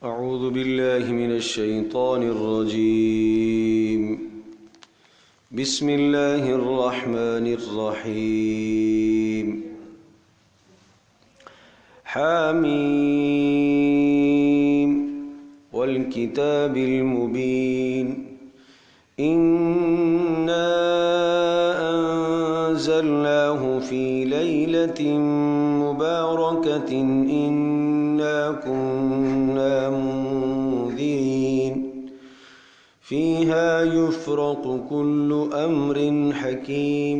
أعوذ بالله من الشيطان الرجيم. بسم الله الرحمن الرحيم. حاميم والكتاب المبين. إنا أنزلناه في ليلة مباركة إنا كنا منذرين فيها يفرق كل أمر حكيم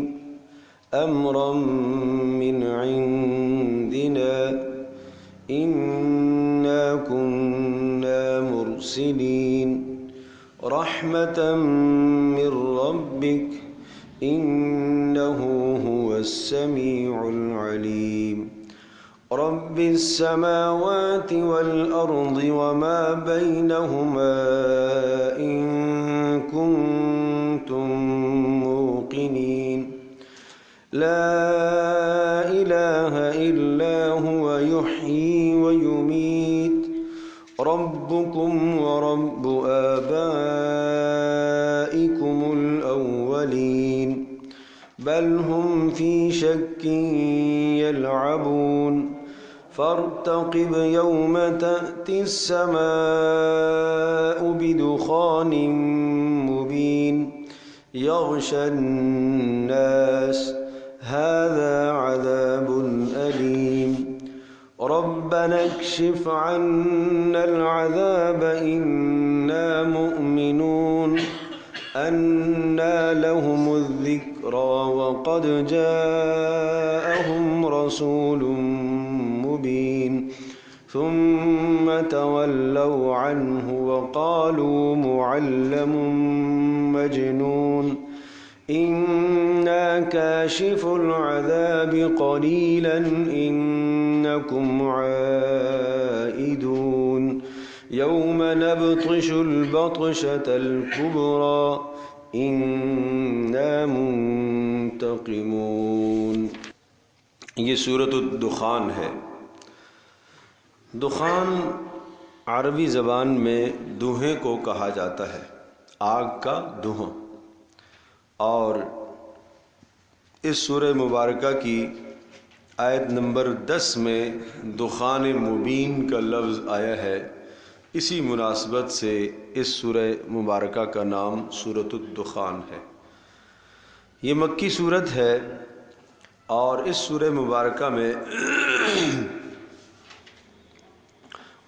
أمرا من عندنا إنا كنا مرسلين رحمة من ربك إنه هو السميع العليم. رب السماوات والأرض وما بينهما إن كنتم موقنين لا إله إلا هو يحيي ويميت ربكم ورب آبائكم الأولين بل هم في شك يلعبون فارتقب يوم تأتي السماء بدخان مبين يغشى الناس هذا عذاب أليم ربنا اكشف عنا العذاب إنا مؤمنون أنى لهم الذكرى وقد جاءهم رسول مبين ثم تولوا عنه وقالوا معلم مجنون إنا كاشف العذاب قليلا إنكم عائدون يوم نبطش البطشة الكبرى إنا منتقمون. یہ سورۃ الدخان ہے. دخان عربی زبان میں دھوئیں کو کہا جاتا ہے، آگ کا دھواں. اور اس سورہ مبارکہ کی آیت نمبر 10 میں دخان مبین کا لفظ آیا ہے. اسی مناسبت سے اس سورہ مبارکہ کا نام سورۃ الدخان ہے. یہ مکی سورت ہے اور اس سورہ مبارکہ میں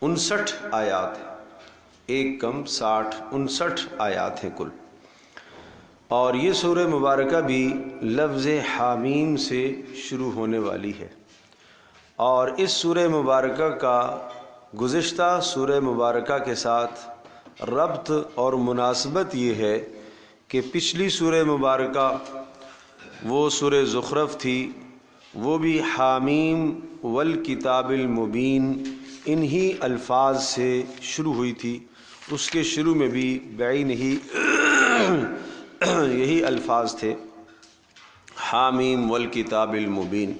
59 آیات ہیں، ایک کم 59 آیات ہیں کل. اور یہ سورہ مبارکہ بھی لفظ حامیم سے شروع ہونے والی ہے. اور اس سورہ مبارکہ کا گزشتہ سورہ مبارکہ کے ساتھ ربط اور مناسبت یہ ہے کہ پچھلی سورہ مبارکہ وہ سورہ زخرف تھی، وہ بھی حامیم والکتاب المبین انہی الفاظ سے شروع ہوئی تھی. اس کے شروع میں بھی بعین ہی یہی الفاظ تھے، حامیم والکتاب المبین.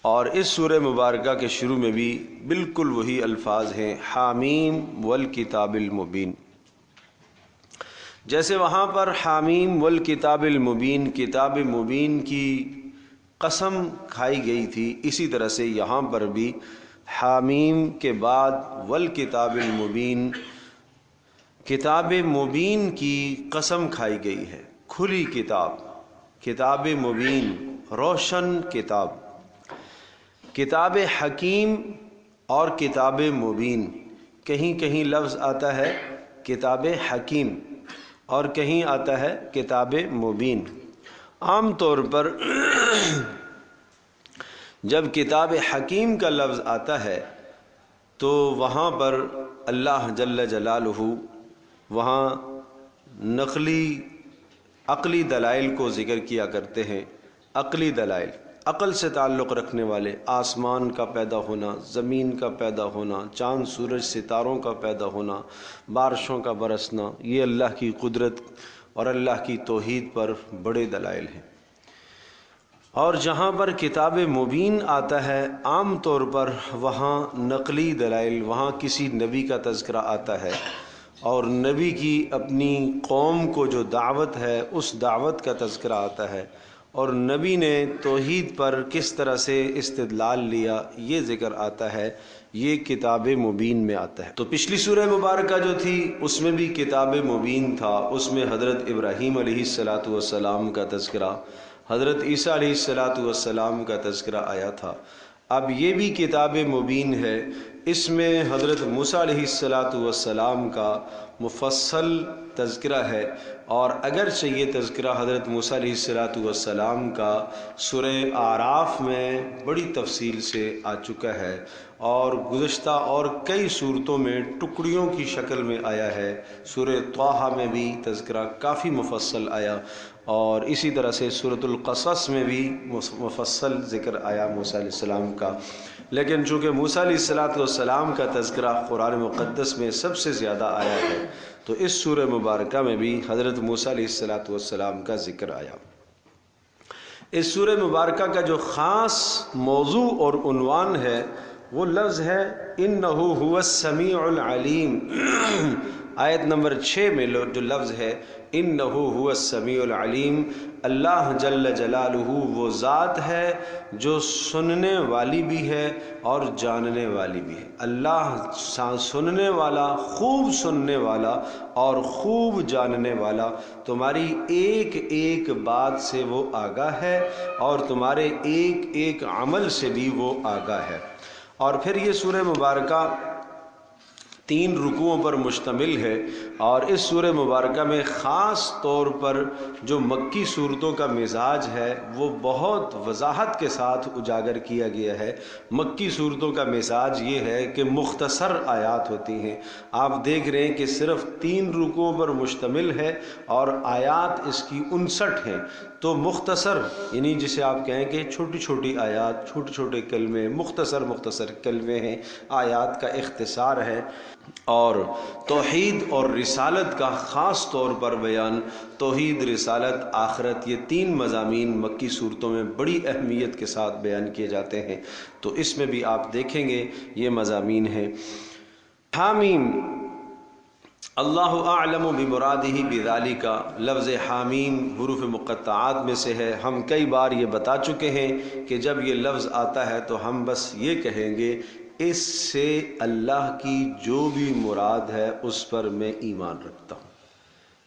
اور اس سورہ مبارکہ کے شروع میں بھی بالکل وہی الفاظ ہیں، حامیم والکتاب المبین. جیسے وہاں پر حامیم والکتاب المبین، کتاب مبین کی قسم کھائی گئی تھی، اسی طرح سے یہاں پر بھی حامیم کے بعد والکتاب المبین، کتاب مبین کی قسم کھائی گئی ہے. کھلی کتاب، کتاب مبین، روشن کتاب. کتاب حکیم اور کتاب مبین، کہیں کہیں لفظ آتا ہے کتاب حکیم اور کہیں آتا ہے کتاب مبین. عام طور پر جب کتاب حکیم کا لفظ آتا ہے تو وہاں پر اللہ جل جلالہ وہاں عقلی دلائل کو ذکر کیا کرتے ہیں. عقلی دلائل، عقل سے تعلق رکھنے والے، آسمان کا پیدا ہونا، زمین کا پیدا ہونا، چاند سورج ستاروں کا پیدا ہونا، بارشوں کا برسنا، یہ اللہ کی قدرت اور اللہ کی توحید پر بڑے دلائل ہیں. اور جہاں پر کتاب مبین آتا ہے عام طور پر وہاں نقلی دلائل، وہاں کسی نبی کا تذکرہ آتا ہے اور نبی کی اپنی قوم کو جو دعوت ہے اس دعوت کا تذکرہ آتا ہے، اور نبی نے توحید پر کس طرح سے استدلال لیا یہ ذکر آتا ہے، یہ کتاب مبین میں آتا ہے۔ تو پچھلی سورہ مبارکہ جو تھی اس میں بھی کتاب مبین تھا، اس میں حضرت ابراہیم علیہ السلام کا تذکرہ، حضرت عیسیٰ علیہ السلام کا تذکرہ آیا تھا۔ اب یہ بھی کتاب مبین ہے، اس میں حضرت موسیٰ علیہ السلام کا مفصل تذکرہ ہے، اور اگرچہ یہ تذکرہ حضرت موسیٰ علیہ السلام کا سورہ اعراف میں بڑی تفصیل سے آ چکا ہے، اور گزشتہ اور کئی صورتوں میں ٹکڑیوں کی شکل میں آیا ہے، سورہ طٰہٰ میں بھی تذکرہ کافی مفصل آیا، اور اسی طرح سے سورۃ القصص میں بھی مفصل ذکر آیا موسیٰ علیہ السلام کا۔ لیکن چونکہ موسیٰ علیہ السلام کا تذکرہ قرآن مقدس میں سب سے زیادہ آیا ہے، تو اس سورہ مبارکہ میں بھی حضرت موسیٰ علیہ السلام کا ذکر آیا۔ اس سورہ مبارکہ کا جو خاص موضوع اور عنوان ہے وہ لفظ ہے اِنَّهُ هُوَ السَّمِيعُ الْعَلِيمُ۔ آیت نمبر 6 میں جو لفظ ہے اِنَّهُ هُوَ السَّمِيعُ الْعَلِيمُ، اللہ جل جلالہ وہ ذات ہے جو سننے والی بھی ہے اور جاننے والی بھی ہے۔ اللہ سننے والا، خوب سننے والا اور خوب جاننے والا، تمہاری ایک ایک بات سے وہ آگاہ ہے اور تمہارے ایک ایک عمل سے بھی وہ آگاہ ہے۔ اور پھر یہ سورہ مبارکہ 3 رکوعوں پر مشتمل ہے، اور اس سورہ مبارکہ میں خاص طور پر جو مکی صورتوں کا مزاج ہے وہ بہت وضاحت کے ساتھ اجاگر کیا گیا ہے۔ مکی صورتوں کا مزاج یہ ہے کہ مختصر آیات ہوتی ہیں، آپ دیکھ رہے ہیں کہ صرف 3 رکوعوں پر مشتمل ہے اور آیات اس کی 59 ہیں، تو مختصر، یعنی جسے آپ کہیں کہ چھوٹی چھوٹی آیات، چھوٹے چھوٹے کلمے، مختصر کلمے ہیں، آیات کا اختصار ہے۔ اور توحید اور رسالت کا خاص طور پر بیان، توحید، رسالت، آخرت، یہ 3 مضامین مکی صورتوں میں بڑی اہمیت کے ساتھ بیان کیے جاتے ہیں، تو اس میں بھی آپ دیکھیں گے یہ مضامین ہیں۔ حامیم، اللہ اعلم بمرادہ بذالک، لفظ حامیم حروف مقطعات میں سے ہے۔ ہم کئی بار یہ بتا چکے ہیں کہ جب یہ لفظ آتا ہے تو ہم بس یہ کہیں گے اس سے اللہ کی جو بھی مراد ہے اس پر میں ایمان رکھتا ہوں۔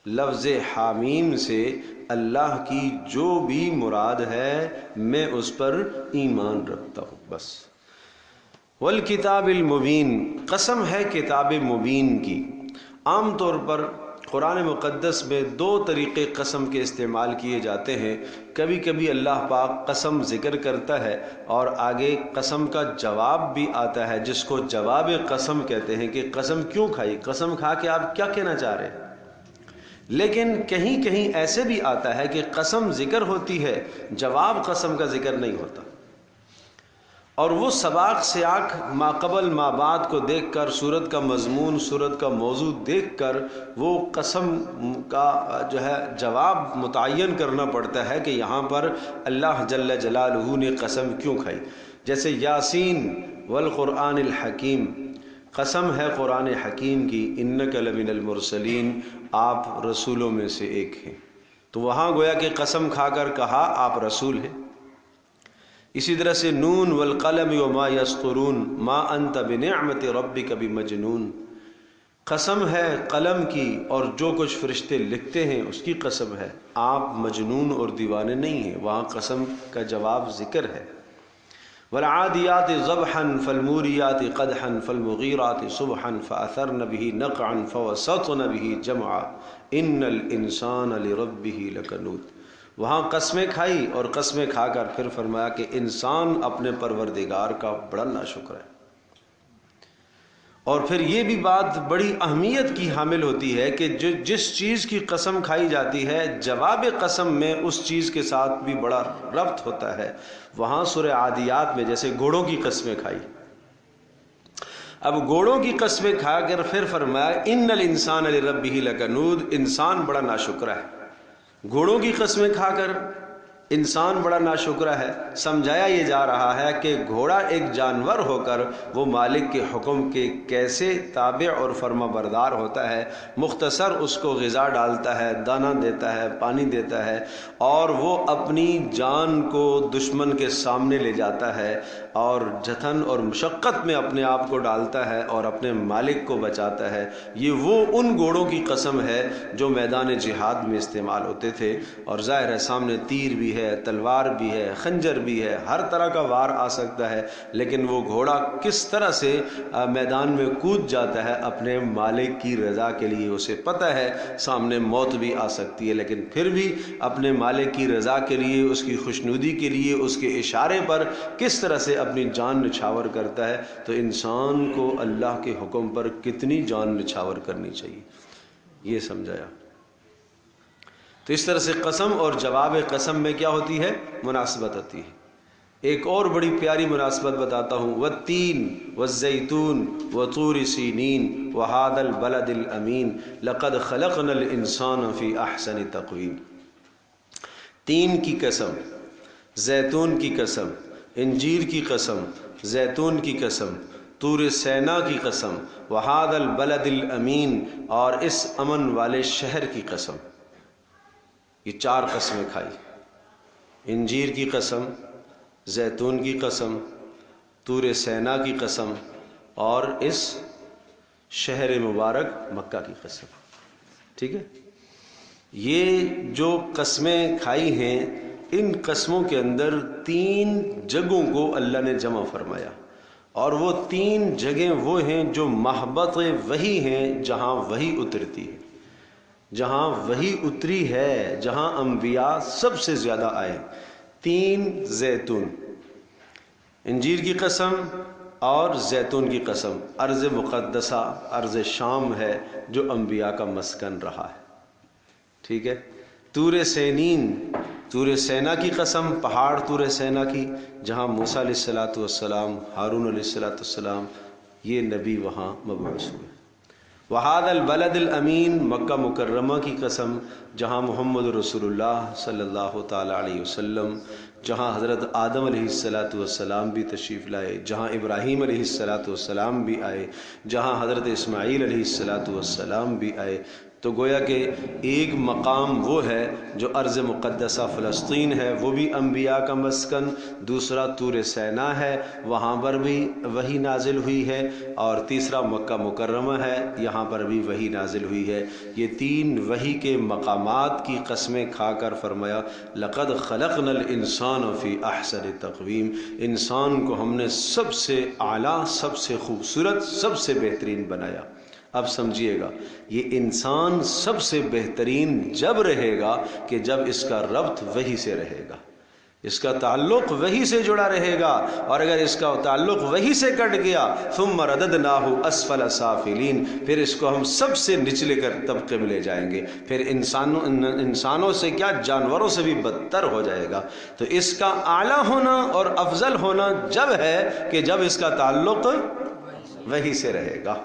لفظ حامیم سے اللہ کی جو بھی مراد ہے میں اس پر ایمان رکھتا ہوں، بس۔ والکتاب المبین، قسم ہے کتاب مبین کی۔ عام طور پر قرآن مقدس میں 2 طریقے قسم کے استعمال کیے جاتے ہیں۔ کبھی کبھی اللہ پاک قسم ذکر کرتا ہے اور آگے قسم کا جواب بھی آتا ہے، جس کو جواب قسم کہتے ہیں کہ قسم کیوں کھائی، قسم کھا کے آپ کیا کہنا چاہ رہے ہیں۔ لیکن کہیں کہیں ایسے بھی آتا ہے کہ قسم ذکر ہوتی ہے، جواب قسم کا ذکر نہیں ہوتا، اور وہ سباق سیاق ما قبل ما بعد کو دیکھ کر، صورت کا مضمون، صورت کا موضوع دیکھ کر وہ قسم کا جو ہے جواب متعین کرنا پڑتا ہے کہ یہاں پر اللہ جل جلالہ نے قسم کیوں کھائی۔ جیسے یاسین والقرآن الحکیم، قسم ہے قرآن حکیم کی، انک لمن المرسلین، آپ رسولوں میں سے ایک ہیں، تو وہاں گویا کہ قسم کھا کر کہا آپ رسول ہیں۔ اسی طرح سے نون والقلم وما یسطرون ما انت بنعمت ربک بمجنون، قسم ہے قلم کی اور جو کچھ فرشتے لکھتے ہیں اس کی قسم ہے، آپ مجنون اور دیوانے نہیں ہیں، وہاں قسم کا جواب ذکر ہے۔ والعادیات ضبحا فالموریات قدحا فالمغیرات صبحا فاثرن به نقعا فوسطن به جمعا ان الانسان لربه لکنود۔ وہاں قسمیں کھائی اور قسمیں کھا کر پھر فرمایا کہ انسان اپنے پروردگار کا بڑا ناشکر ہے۔ اور پھر یہ بھی بات بڑی اہمیت کی حامل ہوتی ہے کہ جس چیز کی قسم کھائی جاتی ہے جواب قسم میں اس چیز کے ساتھ بھی بڑا ربط ہوتا ہے۔ وہاں سورہ عادیات میں جیسے گھوڑوں کی قسمیں کھائی، اب گھوڑوں کی قسمیں کھا کر پھر فرمایا ان الانسان لربہ لکنود، انسان بڑا ناشکرا ہے۔ گھوڑوں کی قسمیں کھا کر انسان بڑا ناشکرہ ہے۔ سمجھایا یہ جا رہا ہے کہ گھوڑا ایک جانور ہو کر وہ مالک کے حکم کے کیسے تابع اور فرما بردار ہوتا ہے۔ مختصر اس کو غذا ڈالتا ہے، دانہ دیتا ہے، پانی دیتا ہے، اور وہ اپنی جان کو دشمن کے سامنے لے جاتا ہے اور جتن اور مشقت میں اپنے آپ کو ڈالتا ہے اور اپنے مالک کو بچاتا ہے۔ یہ وہ ان گھوڑوں کی قسم ہے جو میدان جہاد میں استعمال ہوتے تھے، اور ظاہر ہے سامنے تیر بھی ہے، تلوار بھی ہے، خنجر بھی ہے، ہر طرح کا وار آ سکتا ہے، لیکن وہ گھوڑا کس طرح سے میدان میں کود جاتا ہے اپنے مالک کی رضا کے لیے۔ اسے پتہ ہے سامنے موت بھی آ سکتی ہے، لیکن پھر بھی اپنے مالک کی رضا کے لیے، اس کی خوشنودی کے لیے، اس کے اشارے پر کس طرح سے اپنی جان نچھاور کرتا ہے۔ تو انسان کو اللہ کے حکم پر کتنی جان نچھاور کرنی چاہیے، یہ سمجھایا۔ تو اس طرح سے قسم اور جواب قسم میں کیا ہوتی ہے؟ مناسبت ہوتی ہے۔ ایک اور بڑی پیاری مناسبت بتاتا ہوں، والتین والزیتون وطور سینین وہذا البلد الامین لقد خلقنا الانسان فی احسن تقویم۔ تین کی قسم، زیتون کی قسم، انجیر کی قسم، زیتون کی قسم، طور سینا کی قسم، وہذا البلد الامین، اور اس امن والے شہر کی قسم۔ یہ چار قسمیں کھائی، انجیر کی قسم، زیتون کی قسم، طور سینا کی قسم، اور اس شہر مبارک مکہ کی قسم۔ ٹھیک ہے، یہ جو قسمیں کھائی ہیں، ان قسموں کے اندر تین جگہوں کو اللہ نے جمع فرمایا، اور وہ تین جگہیں وہ ہیں جو محبت وحی ہیں، جہاں وحی اترتی ہے، جہاں وحی اتری ہے، جہاں انبیاء سب سے زیادہ آئے۔ تین زیتون، انجیر کی قسم اور زیتون کی قسم۔ ارض مقدسہ ارض شام ہے جو انبیاء کا مسکن رہا ہے۔ ٹھیک ہے، طور سینین، طور سینا کی قسم، پہاڑ طور سینا کی، جہاں موسیٰ علیہ السلام، ہارون علیہ السلام، یہ نبی وہاں مبعوث ہوئے۔ وہذا البلد الامین، مکہ مکرمہ کی قسم، جہاں محمد رسول اللہ صلی اللہ تعالی علیہ وسلم، جہاں حضرت آدم علیہ السلام بھی تشریف لائے، جہاں ابراہیم علیہ السلام بھی آئے، جہاں حضرت اسماعیل علیہ السلام بھی آئے۔ تو گویا کہ ایک مقام وہ ہے جو ارض مقدسہ فلسطین ہے، وہ بھی انبیاء کا مسکن، دوسرا طور سینا ہے، وہاں پر بھی وحی نازل ہوئی ہے، اور تیسرا مکہ مکرمہ ہے، یہاں پر بھی وحی نازل ہوئی ہے۔ یہ تین وحی کے مقامات کی قسمیں کھا کر فرمایا لقد خلقنا الانسان فی احسن تقویم، انسان کو ہم نے سب سے اعلیٰ، سب سے خوبصورت، سب سے بہترین بنایا۔ اب سمجھیے گا، یہ انسان سب سے بہترین جب رہے گا کہ جب اس کا ربط وحی سے رہے گا، اس کا تعلق وحی سے جڑا رہے گا، اور اگر اس کا تعلق وحی سے کٹ گیا ثم رددناہ اسفل سافلین، پھر اس کو ہم سب سے نچلے کر طبقے میں لے جائیں گے، پھر انسانوں سے کیا، جانوروں سے بھی بدتر ہو جائے گا۔ تو اس کا اعلیٰ ہونا اور افضل ہونا جب ہے کہ جب اس کا تعلق وحی سے رہے گا،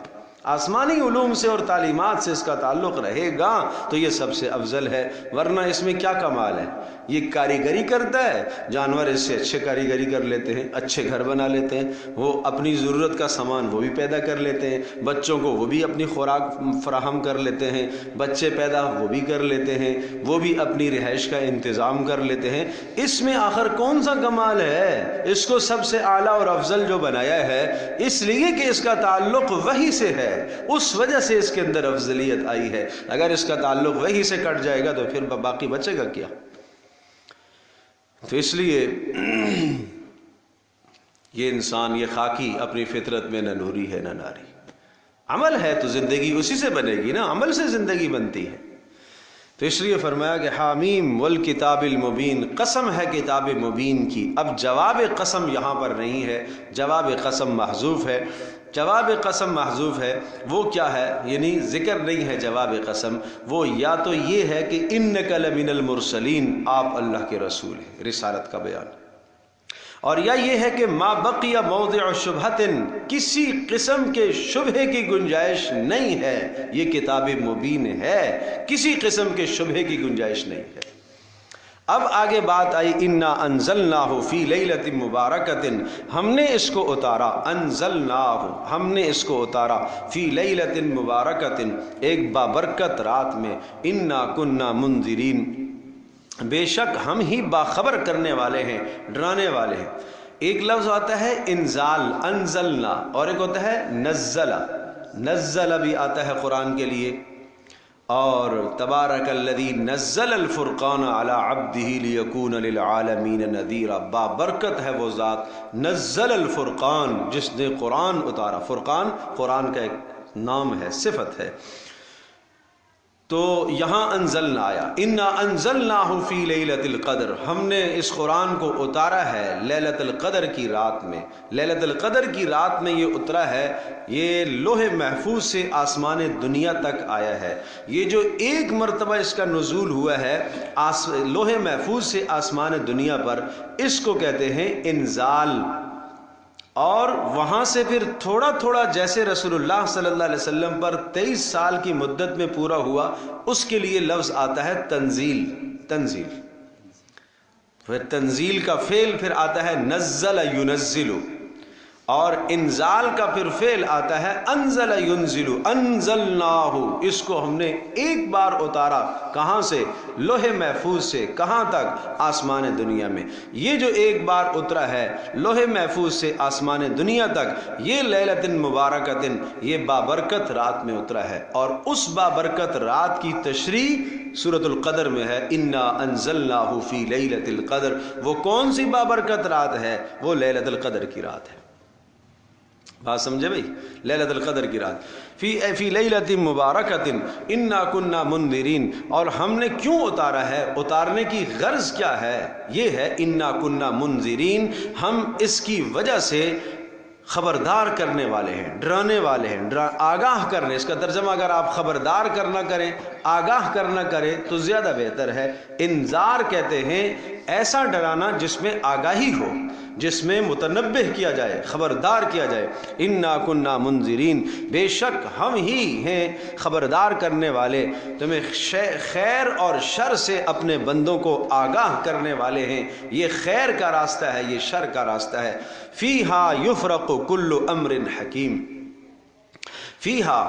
آسمانی علوم سے اور تعلیمات سے اس کا تعلق رہے گا تو یہ سب سے افضل ہے۔ ورنہ اس میں کیا کمال ہے؟ یہ کاریگری کرتا ہے، جانور اس سے اچھے کاریگری کر لیتے ہیں، اچھے گھر بنا لیتے ہیں، وہ اپنی ضرورت کا سامان وہ بھی پیدا کر لیتے ہیں، بچوں کو وہ بھی اپنی خوراک فراہم کر لیتے ہیں، بچے پیدا وہ بھی کر لیتے ہیں، وہ بھی اپنی رہائش کا انتظام کر لیتے ہیں۔ اس میں آخر کون سا کمال ہے؟ اس کو سب سے اعلیٰ اور افضل جو بنایا ہے اس لیے کہ اس کا تعلق وحی سے ہے، اس وجہ سے اس کے اندر افضلیت آئی ہے۔ اگر اس کا تعلق وحی سے کٹ جائے گا تو پھر باقی بچے گا کیا؟ تو اس لیے یہ انسان، یہ خاکی اپنی فطرت میں نہ نوری ہے نہ ناری، عمل ہے تو زندگی اسی سے بنے گی نا، عمل سے زندگی بنتی ہے۔ تو اس لیے فرمایا کہ حامیم والکتاب المبین، قسم ہے کتاب مبین کی۔ اب جواب قسم یہاں پر نہیں ہے، جواب قسم محذوف ہے۔ جواب قسم محذوف ہے، وہ کیا ہے؟ یعنی ذکر نہیں ہے جواب قسم، وہ یا تو یہ ہے کہ انک لمن المرسلین، آپ اللہ کے رسول ہیں، رسالت کا بیان، اور یا یہ ہے کہ ما بقی موضع شبہۃ، کسی قسم کے شبہے کی گنجائش نہیں ہے، یہ کتاب مبین ہے، کسی قسم کے شبہے کی گنجائش نہیں ہے۔ اب آگے بات آئی انا انزلناہ فی لیلۃ مبارکۃ، ہم نے اس کو اتارا، انزلناہ ہم نے اس کو اتارا، فی لیلۃ مبارکۃ ایک بابرکت رات میں، انا کننا منذرین بے شک ہم ہی باخبر کرنے والے ہیں، ڈرانے والے ہیں۔ ایک لفظ آتا ہے انزال، انزلنا، اور ایک ہوتا ہے نزل، نزل بھی آتا ہے قرآن کے لیے، اور تبارک الذی نزل الفرقان علی عبدہ لیکون للعالمین نذیرا، بابرکت ہے وہ ذات نزل الفرقان جس نے قرآن اتارا۔ فرقان قرآن کا ایک نام ہے، صفت ہے۔ تو یہاں انزلنا آیا، انا انزلناہ فی لیلۃ القدر، ہم نے اس قرآن کو اتارا ہے لیلۃ القدر کی رات میں۔ لیلۃ القدر کی رات میں یہ اترا ہے، یہ لوح محفوظ سے آسمان دنیا تک آیا ہے۔ یہ جو ایک مرتبہ اس کا نزول ہوا ہے لوح محفوظ سے آسمان دنیا پر، اس کو کہتے ہیں انزال۔ اور وہاں سے پھر تھوڑا تھوڑا جیسے رسول اللہ صلی اللہ علیہ وسلم پر 23 سال کی مدت میں پورا ہوا، اس کے لیے لفظ آتا ہے تنزیل، تنزیل۔ پھر تنزیل کا فعل پھر آتا ہے نزل ینزل، اور انزال کا پھر فعل آتا ہے انزل ینزل، انزلناہ، اس کو ہم نے ایک بار اتارا، کہاں سے؟ لوح محفوظ سے، کہاں تک؟ آسمان دنیا میں۔ یہ جو ایک بار اترا ہے لوح محفوظ سے آسمان دنیا تک، یہ لیلۃ مبارکۃ، یہ بابرکت رات میں اترا ہے، اور اس بابرکت رات کی تشریح سورۃ القدر میں ہے، انا انزلناہ فی لیلۃ القدر۔ وہ کون سی بابرکت رات ہے؟ وہ لیلۃ القدر کی رات ہے۔ بات سمجھے بھائی؟ لیلۃ القدر کی رات، فی لیلۃ مبارکۃ انا کننا منذرین۔ اور ہم نے کیوں اتارا ہے؟ اتارنے کی غرض کیا ہے؟ یہ ہے انا کننا منذرین، ہم اس کی وجہ سے خبردار کرنے والے ہیں، ڈرانے والے ہیں، آگاہ کرنے۔ اس کا ترجمہ اگر آپ خبردار کرنا کریں، آگاہ کرنا کریں تو زیادہ بہتر ہے۔ انذار کہتے ہیں ایسا ڈرانا جس میں آگاہی ہو، جس میں متنبہ کیا جائے، خبردار کیا جائے۔ انا کننا منذرین، بے شک ہم ہی ہیں خبردار کرنے والے، تمہیں خیر اور شر سے اپنے بندوں کو آگاہ کرنے والے ہیں۔ یہ خیر کا راستہ ہے، یہ شر کا راستہ ہے۔ فیہا یفرق کل امر حکیم، فیہا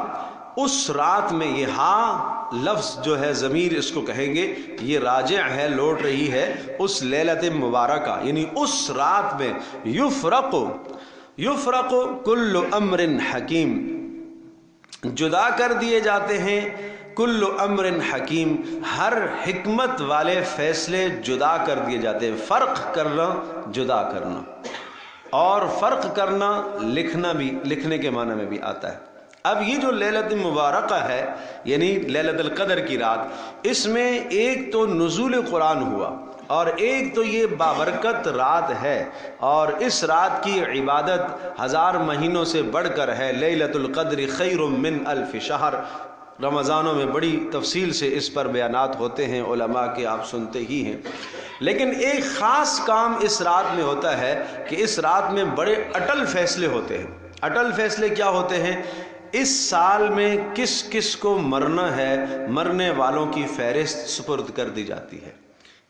اس رات میں، یہ ہا لفظ جو ہے ضمیر اس کو کہیں گے، یہ راجع ہے، لوٹ رہی ہے اس لیلۃ مبارکہ، یعنی اس رات میں یفرق، یفرق کل امر حکیم، جدا کر دیے جاتے ہیں، کل امر حکیم، ہر حکمت والے فیصلے جدا کر دیے جاتے ہیں۔ فرق کرنا، جدا کرنا، اور فرق کرنا لکھنا بھی، لکھنے کے معنی میں بھی آتا ہے۔ اب یہ جو لیلۃ مبارکہ ہے، یعنی لیلۃ القدر کی رات، اس میں ایک تو نزول قرآن ہوا، اور ایک تو یہ بابرکت رات ہے، اور اس رات کی عبادت 1000 مہینوں سے بڑھ کر ہے۔ لیلۃ القدر خیر من الف شہر، رمضانوں میں بڑی تفصیل سے اس پر بیانات ہوتے ہیں علماء کے، آپ سنتے ہی ہیں۔ لیکن ایک خاص کام اس رات میں ہوتا ہے کہ اس رات میں بڑے اٹل فیصلے ہوتے ہیں۔ اٹل فیصلے کیا ہوتے ہیں؟ اس سال میں کس کس کو مرنا ہے، مرنے والوں کی فہرست سپرد کر دی جاتی ہے،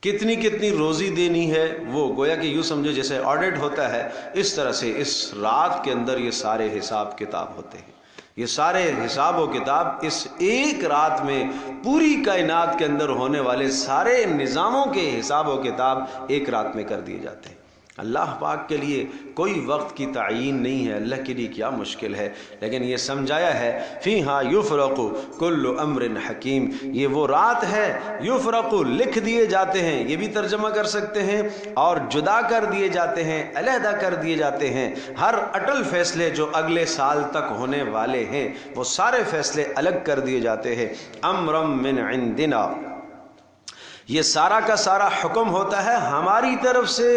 کتنی کتنی روزی دینی ہے، وہ گویا کہ یوں سمجھو جیسے آڈٹ ہوتا ہے، اس طرح سے اس رات کے اندر یہ سارے حساب کتاب ہوتے ہیں۔ یہ سارے حساب و کتاب اس ایک رات میں پوری کائنات کے اندر ہونے والے سارے نظاموں کے حساب و کتاب ایک رات میں کر دیے جاتے ہیں۔ اللہ پاک کے لیے کوئی وقت کی تعیین نہیں ہے، اللہ کے لیے کیا مشکل ہے، لیکن یہ سمجھایا ہے فیہا یفرق کل امر حکیم، یہ وہ رات ہے، یفرق لکھ دیے جاتے ہیں، یہ بھی ترجمہ کر سکتے ہیں، اور جدا کر دیے جاتے ہیں، علیحدہ کر دیے جاتے ہیں۔ ہر اٹل فیصلے جو اگلے سال تک ہونے والے ہیں، وہ سارے فیصلے الگ کر دیے جاتے ہیں۔ امرم من عندنا، یہ سارا کا سارا حکم ہوتا ہے ہماری طرف سے،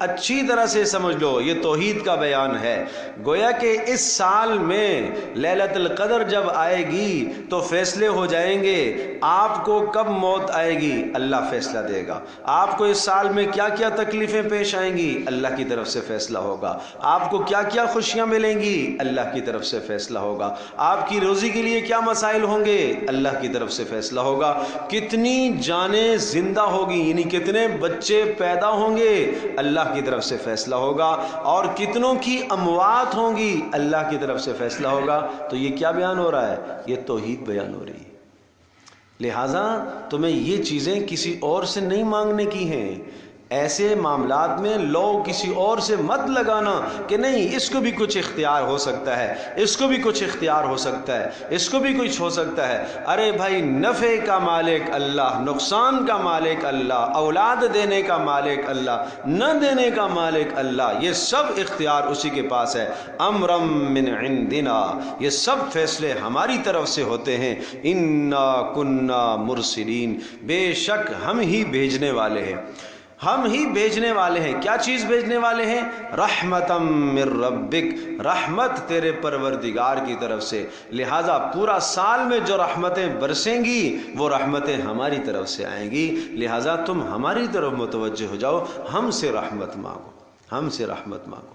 اچھی طرح سے سمجھ لو، یہ توحید کا بیان ہے۔ گویا کہ اس سال میں لیلۃ القدر جب آئے گی تو فیصلے ہو جائیں گے۔ آپ کو کب موت آئے گی اللہ فیصلہ دے گا، آپ کو اس سال میں کیا کیا تکلیفیں پیش آئیں گی اللہ کی طرف سے فیصلہ ہوگا، آپ کو کیا کیا خوشیاں ملیں گی اللہ کی طرف سے فیصلہ ہوگا، آپ کی روزی کے لیے کیا مسائل ہوں گے اللہ کی طرف سے فیصلہ ہوگا، کتنی جانیں زندہ ہوگی یعنی کتنے بچے پیدا ہوں گے اللہ کی طرف سے فیصلہ ہوگا، اور کتنوں کی اموات ہوں گی اللہ کی طرف سے فیصلہ ہوگا۔ تو یہ کیا بیان ہو رہا ہے؟ یہ توحید بیان ہو رہی ہے۔ لہٰذا تمہیں یہ چیزیں کسی اور سے نہیں مانگنے کی ہیں۔ ایسے معاملات میں لو کسی اور سے مت لگانا کہ نہیں اس کو بھی کچھ اختیار ہو سکتا ہے، اس کو بھی کچھ اختیار ہو سکتا ہے، اس کو بھی کچھ ہو سکتا ہے۔ ارے بھائی، نفع کا مالک اللہ، نقصان کا مالک اللہ، اولاد دینے کا مالک اللہ، نہ دینے کا مالک اللہ، یہ سب اختیار اسی کے پاس ہے۔ امرم من عندنا، یہ سب فیصلے ہماری طرف سے ہوتے ہیں۔ انا کنا مرسلین، بے شک ہم ہی بھیجنے والے ہیں، ہم ہی بھیجنے والے ہیں۔ کیا چیز بھیجنے والے ہیں؟ رحمتم من ربک، رحمت تیرے پروردگار کی طرف سے۔ لہٰذا پورا سال میں جو رحمتیں برسیں گی وہ رحمتیں ہماری طرف سے آئیں گی، لہٰذا تم ہماری طرف متوجہ ہو جاؤ، ہم سے رحمت مانگو، ہم سے رحمت مانگو۔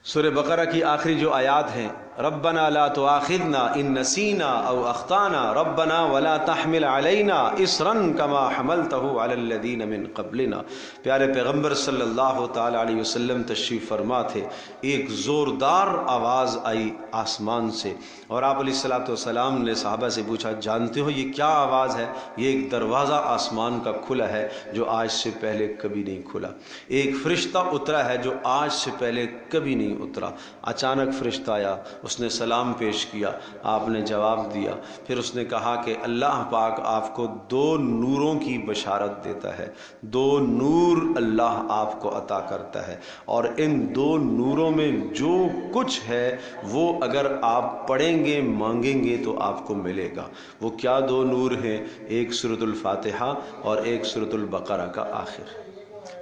سورہ بقرہ کی آخری جو آیات ہیں، ربنا لا تؤاخذنا ان نسینا او اخطانا ربنا ولا تحمل علینا اصرا کما حملته علی الذین من قبلنا۔ پیارے پیغمبر صلی اللہ تعالی علیہ وسلم تشریف فرما تھے، ایک زوردار آواز آئی آسمان سے، اور آپ علیہ الصلوۃ والسلام نے صحابہ سے پوچھا، جانتے ہو یہ کیا آواز ہے؟ یہ ایک دروازہ آسمان کا کھلا ہے جو آج سے پہلے کبھی نہیں کھلا، ایک فرشتہ اترا ہے جو آج سے پہلے کبھی نہیں اترا۔ اچانک فرشتہ آیا، اس نے سلام پیش کیا، آپ نے جواب دیا، پھر اس نے کہا کہ اللہ پاک آپ کو دو نوروں کی بشارت دیتا ہے، دو نور اللہ آپ کو عطا کرتا ہے، اور ان دو نوروں میں جو کچھ ہے وہ اگر آپ پڑھیں گے مانگیں گے تو آپ کو ملے گا۔ وہ کیا دو نور ہیں؟ ایک سورۃ الفاتحہ اور ایک سورۃ البقرہ کا آخر۔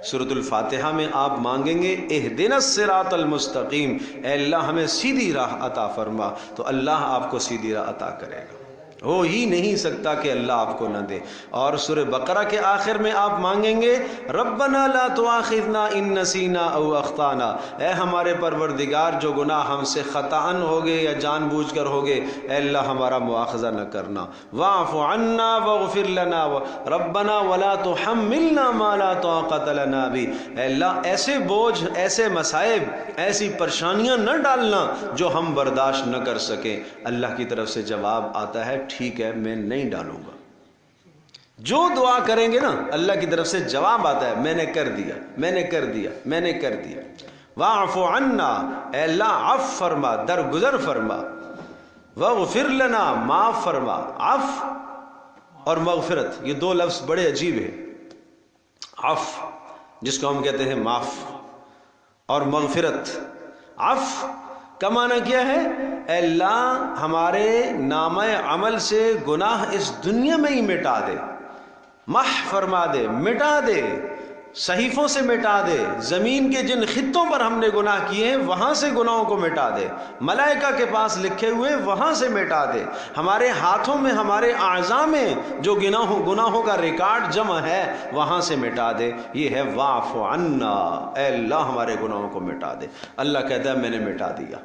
سورۃ الفاتحہ میں آپ مانگیں گے اہدنا الصراط المستقیم، اے اللہ ہمیں سیدھی راہ عطا فرما، تو اللہ آپ کو سیدھی راہ عطا کرے گا، ہو ہی نہیں سکتا کہ اللہ آپ کو نہ دے۔ اور سورہ بقرہ کے آخر میں آپ مانگیں گے ربنا لا تؤاخذنا ان نسینا او اخطانا، اے ہمارے پروردگار جو گناہ ہم سے خطاً ہوگے یا جان بوجھ کر ہوگے، اے اللہ ہمارا مواخذہ نہ کرنا، واعف عنا واغفر لنا ربنا ولا تحملنا ما لا طاقت لنا به، اے اللہ ایسے بوجھ، ایسے مصائب، ایسی پریشانیاں نہ ڈالنا جو ہم برداشت نہ کر سکیں۔ اللہ کی طرف سے جواب آتا ہے ٹھیک ہے میں نہیں ڈالوں گا۔ جو دعا کریں گے نا اللہ کی طرف سے جواب آتا ہے میں نے کر دیا، میں نے کر دیا، میں نے کر دیا۔ واعف عنا، اے اللہ عفو فرما، درگزر فرما، واغفر لنا، معاف فرما۔ عفو اور مغفرت یہ دو لفظ بڑے عجیب ہیں۔ عفو جس کو ہم کہتے ہیں معاف، اور مغفرت۔ عفو کا معنی کیا ہے؟ اے اللہ ہمارے نامہ عمل سے گناہ اس دنیا میں ہی مٹا دے، محو فرما دے، مٹا دے، صحیفوں سے مٹا دے، زمین کے جن خطوں پر ہم نے گناہ کیے ہیں وہاں سے گناہوں کو مٹا دے، ملائکہ کے پاس لکھے ہوئے وہاں سے مٹا دے، ہمارے ہاتھوں میں، ہمارے اعضاء میں جو گناہوں کا ریکارڈ جمع ہے وہاں سے مٹا دے۔ یہ ہے واعف عنا، اے اللہ ہمارے گناہوں کو مٹا دے۔ اللہ کہتا ہے میں نے مٹا دیا۔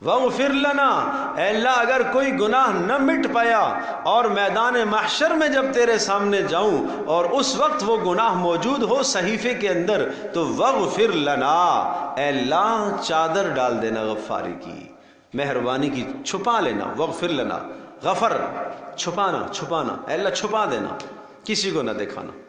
واغفر لنا، اے اللہ اگر کوئی گناہ نہ مٹ پایا اور میدان محشر میں جب تیرے سامنے جاؤں اور اس وقت وہ گناہ موجود ہو صحیفے کے اندر، تو واغفر لنا، اے اللہ چادر ڈال دینا غفاری کی، مہربانی کی، چھپا لینا۔ واغفر لنا، غفر چھپانا، چھپانا، اے اللہ چھپا دینا، کسی کو نہ دکھانا۔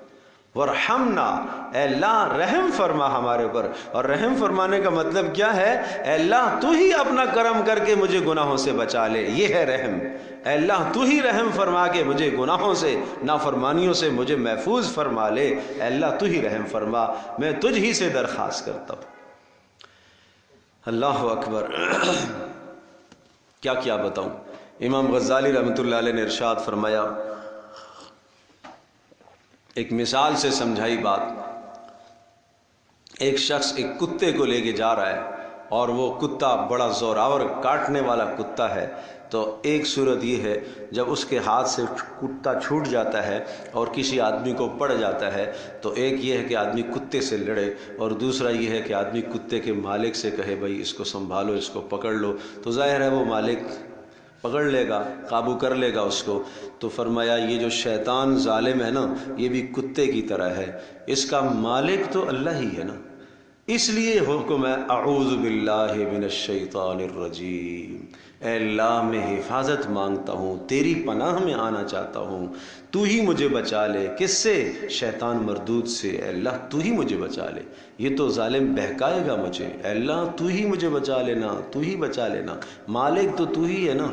ورحمنا، اے اللہ رحم فرما ہمارے اوپر، اور رحم فرمانے کا مطلب کیا ہے؟ اے اللہ تو ہی اپنا کرم کر کے مجھے گناہوں سے بچا لے، یہ ہے رحم۔ اے اللہ تو ہی رحم فرما کے مجھے گناہوں سے، نافرمانیوں سے مجھے محفوظ فرما لے، اے اللہ تو ہی رحم فرما، میں تجھ ہی سے درخواست کرتا ہوں۔ اللہ اکبر۔ کیا کیا بتاؤں؟ امام غزالی رحمۃ اللہ علیہ نے ارشاد فرمایا، ایک مثال سے سمجھائی بات، ایک شخص ایک کتے کو لے کے جا رہا ہے اور وہ کتا بڑا زوراور کاٹنے والا کتا ہے، تو ایک صورت یہ ہے جب اس کے ہاتھ سے کتا چھوٹ جاتا ہے اور کسی آدمی کو پڑ جاتا ہے، تو ایک یہ ہے کہ آدمی کتے سے لڑے، اور دوسرا یہ ہے کہ آدمی کتے کے مالک سے کہے بھائی اس کو سنبھالو، اس کو پکڑ لو، تو ظاہر ہے وہ مالک پکڑ لے گا، قابو کر لے گا اس کو۔ تو فرمایا یہ جو شیطان ظالم ہے نا، یہ بھی کتے کی طرح ہے، اس کا مالک تو اللہ ہی ہے نا، اس لیے حکم ہے اعوذ باللہ من الشیطان الرجیم، اے اللہ میں حفاظت مانگتا ہوں، تیری پناہ میں آنا چاہتا ہوں، تو ہی مجھے بچا لے، کس سے؟ شیطان مردود سے، اے اللہ تو ہی مجھے بچا لے، یہ تو ظالم بہکائے گا مجھے، اے اللہ تو ہی مجھے بچا لینا، تو ہی بچا لینا، مالک تو ہی ہے نا۔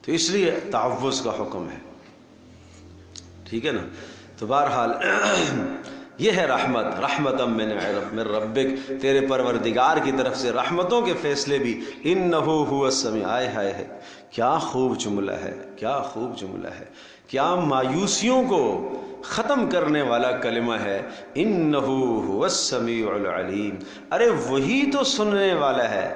تو اس لیے تعوذ کا حکم ہے، ٹھیک ہے نا۔ تو بہرحال یہ ہے رحمت، رحمتا من ربک، تیرے پروردگار کی طرف سے رحمتوں کے فیصلے بھی، انہ هو السمیع، آئے ہائے ہے، کیا خوب جملہ ہے، کیا خوب جملہ ہے، کیا مایوسیوں کو ختم کرنے والا کلمہ ہے، انہ هو السمیع العلیم، ارے وہی تو سننے والا ہے،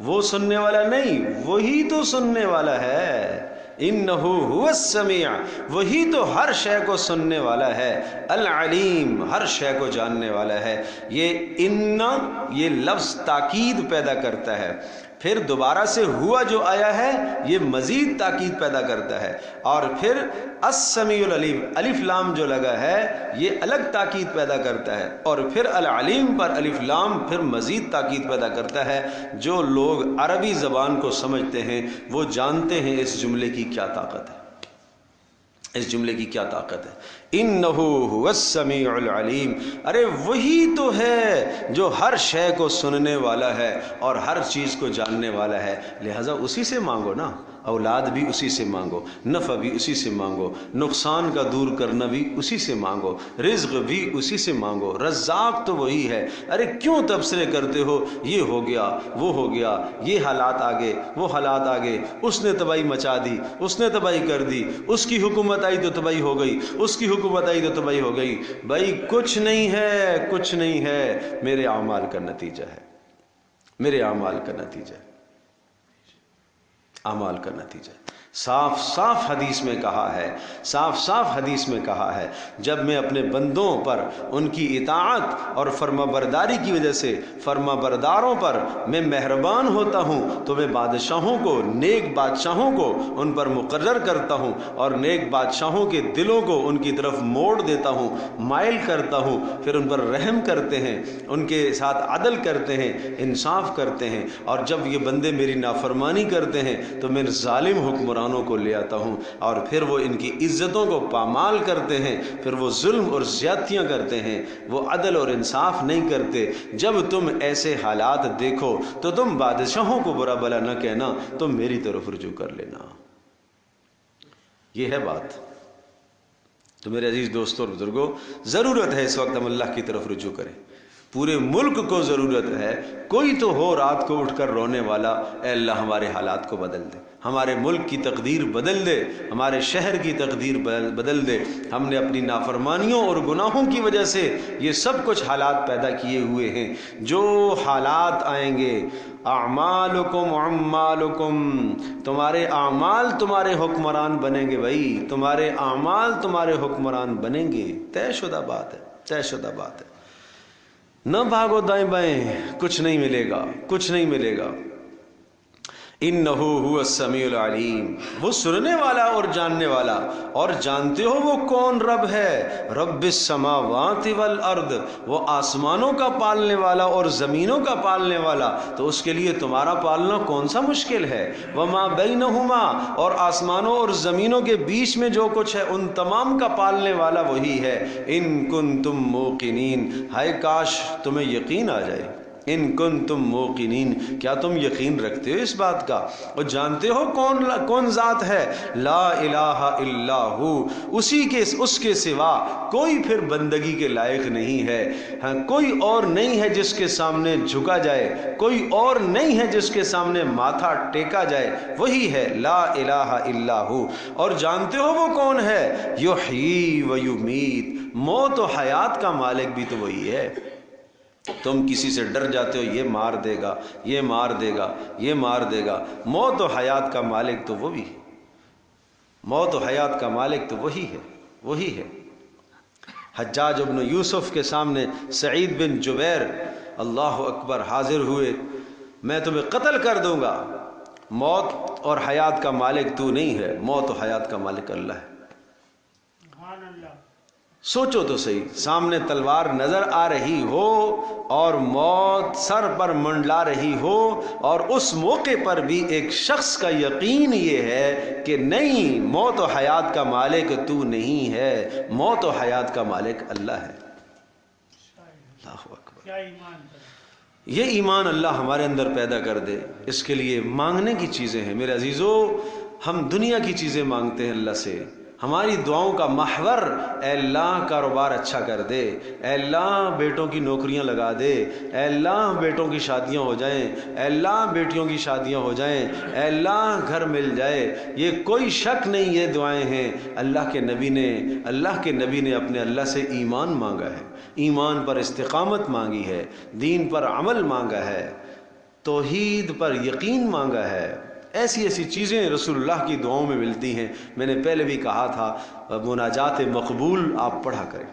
وہ سننے والا نہیں، وہی تو سننے والا ہے، انہ هو السمیع، وہی تو ہر شے کو سننے والا ہے، العلیم، ہر شے کو جاننے والا ہے۔ یہ ان، یہ لفظ تاکید پیدا کرتا ہے، پھر دوبارہ سے ہوا جو آیا ہے یہ مزید تاکید پیدا کرتا ہے، اور پھر السمیع العلیم، الف لام جو لگا ہے یہ الگ تاکید پیدا کرتا ہے، اور پھر العلیم پر الف لام پھر مزید تاکید پیدا کرتا ہے۔ جو لوگ عربی زبان کو سمجھتے ہیں وہ جانتے ہیں اس جملے کی کیا طاقت ہے، اس جملے کی کیا طاقت ہے، انہ هو السمیع العلیم، ارے وہی تو ہے جو ہر شے کو سننے والا ہے اور ہر چیز کو جاننے والا ہے، لہٰذا اسی سے مانگو نا، اولاد بھی اسی سے مانگو، نفع بھی اسی سے مانگو، نقصان کا دور کرنا بھی اسی سے مانگو، رزق بھی اسی سے مانگو، رزاق تو وہی ہے، ارے کیوں تبصرے کرتے ہو، یہ ہو گیا وہ ہو گیا، یہ حالات آگے وہ حالات آگے، اس نے تباہی مچا دی، اس نے تباہی کر دی، اس کی حکومت آئی تو تباہی ہو گئی، اس کی حکومت آئی تو تباہی ہو گئی، بھائی کچھ نہیں ہے، کچھ نہیں ہے، میرے اعمال کا نتیجہ ہے، میرے اعمال کا نتیجہ ہے، اعمال کا نتیجہ ہے۔ صاف صاف حدیث میں کہا ہے، صاف صاف حدیث میں کہا ہے، جب میں اپنے بندوں پر ان کی اطاعت اور فرما برداری کی وجہ سے فرما برداروں پر میں مہربان ہوتا ہوں تو میں بادشاہوں کو، نیک بادشاہوں کو ان پر مقرر کرتا ہوں، اور نیک بادشاہوں کے دلوں کو ان کی طرف موڑ دیتا ہوں، مائل کرتا ہوں، پھر ان پر رحم کرتے ہیں، ان کے ساتھ عدل کرتے ہیں، انصاف کرتے ہیں، اور جب یہ بندے میری نافرمانی کرتے ہیں تو میں ظالم حکمرانوں کو لے آتا ہوں، اور پھر وہ ان کی عزتوں کو پامال کرتے ہیں، پھر وہ ظلم اور زیادتیاں کرتے ہیں، وہ عدل اور انصاف نہیں کرتے۔ جب تم ایسے حالات دیکھو تو تم بادشاہوں کو برا بلا نہ کہنا، تم میری طرف رجوع کر لینا۔ یہ ہے بات۔ تو میرے عزیز دوستوں اور بزرگوں، ضرورت ہے اس وقت ہم اللہ کی طرف رجوع کریں، پورے ملک کو ضرورت ہے، کوئی تو ہو رات کو اٹھ کر رونے والا، اے اللہ ہمارے حالات کو بدل دے، ہمارے ملک کی تقدیر بدل دے، ہمارے شہر کی تقدیر بدل دے، ہم نے اپنی نافرمانیوں اور گناہوں کی وجہ سے یہ سب کچھ حالات پیدا کیے ہوئے ہیں۔ جو حالات آئیں گے، اعمالکم اعمالکم، تمہارے اعمال تمہارے حکمران بنیں گے، بھائی تمہارے اعمال تمہارے حکمران بنیں گے، طے شدہ بات ہے، طے شدہ بات ہے۔ نہ بھاگو دائیں بائیں، کچھ نہیں ملے گا، کچھ نہیں ملے گا۔ انہ هو السمیع العلیم، وہ سننے والا اور جاننے والا، اور جانتے ہو وہ کون رب ہے؟ رب السماوات والارض، وہ آسمانوں کا پالنے والا اور زمینوں کا پالنے والا، تو اس کے لیے تمہارا پالنا کون سا مشکل ہے؟ وما بینہما، اور آسمانوں اور زمینوں کے بیچ میں جو کچھ ہے ان تمام کا پالنے والا وہی ہے۔ ان کنتم موقنین، ہائے کاش تمہیں یقین آ جائے، ان کنتم موقنین، کیا تم یقین رکھتے ہو اس بات کا اور جانتے ہو کون ذات ہے؟ لا الہ الا ہو، اس کے سوا کوئی پھر بندگی کے لائق نہیں ہے، ہاں کوئی اور نہیں ہے جس کے سامنے جھکا جائے، کوئی اور نہیں ہے جس کے سامنے ماتھا ٹیکا جائے، وہی ہے لا الہ الا ہو۔ اور جانتے ہو وہ کون ہے؟ یحیی و یمیت، موت و حیات کا مالک بھی تو وہی ہے، تم کسی سے ڈر جاتے ہو یہ مار دے گا، یہ مار دے گا، یہ مار دے گا۔ موت و حیات کا مالک تو وہ بھی ہے، موت و حیات کا مالک تو وہی ہے، وہی ہے۔ حجاج ابن یوسف کے سامنے سعید بن جبیر اللہ اکبر حاضر ہوئے، میں تمہیں قتل کر دوں گا۔ موت اور حیات کا مالک تو نہیں ہے، موت و حیات کا مالک اللہ ہے۔ سوچو تو صحیح، سامنے تلوار نظر آ رہی ہو اور موت سر پر منڈلا رہی ہو، اور اس موقع پر بھی ایک شخص کا یقین یہ ہے کہ نہیں، موت و حیات کا مالک تو نہیں ہے، موت و حیات کا مالک اللہ ہے۔ اللہ اکبر۔ یہ ایمان اللہ ہمارے اندر پیدا کر دے۔ اس کے لیے مانگنے کی چیزیں ہیں میرے عزیزو۔ ہم دنیا کی چیزیں مانگتے ہیں اللہ سے، ہماری دعاؤں کا محور اے اللہ کاروبار اچھا کر دے، اے اللہ بیٹوں کی نوکریاں لگا دے، اے اللہ بیٹوں کی شادیاں ہو جائیں، اے اللہ بیٹیوں کی شادیاں ہو جائیں، اے اللہ گھر مل جائے۔ یہ کوئی شک نہیں یہ دعائیں ہیں۔ اللہ کے نبی نے اپنے اللہ سے ایمان مانگا ہے، ایمان پر استقامت مانگی ہے، دین پر عمل مانگا ہے، توحید پر یقین مانگا ہے۔ ایسی ایسی چیزیں رسول اللہ کی دعاؤں میں ملتی ہیں۔ میں نے پہلے بھی کہا تھا مناجات مقبول آپ پڑھا کریں،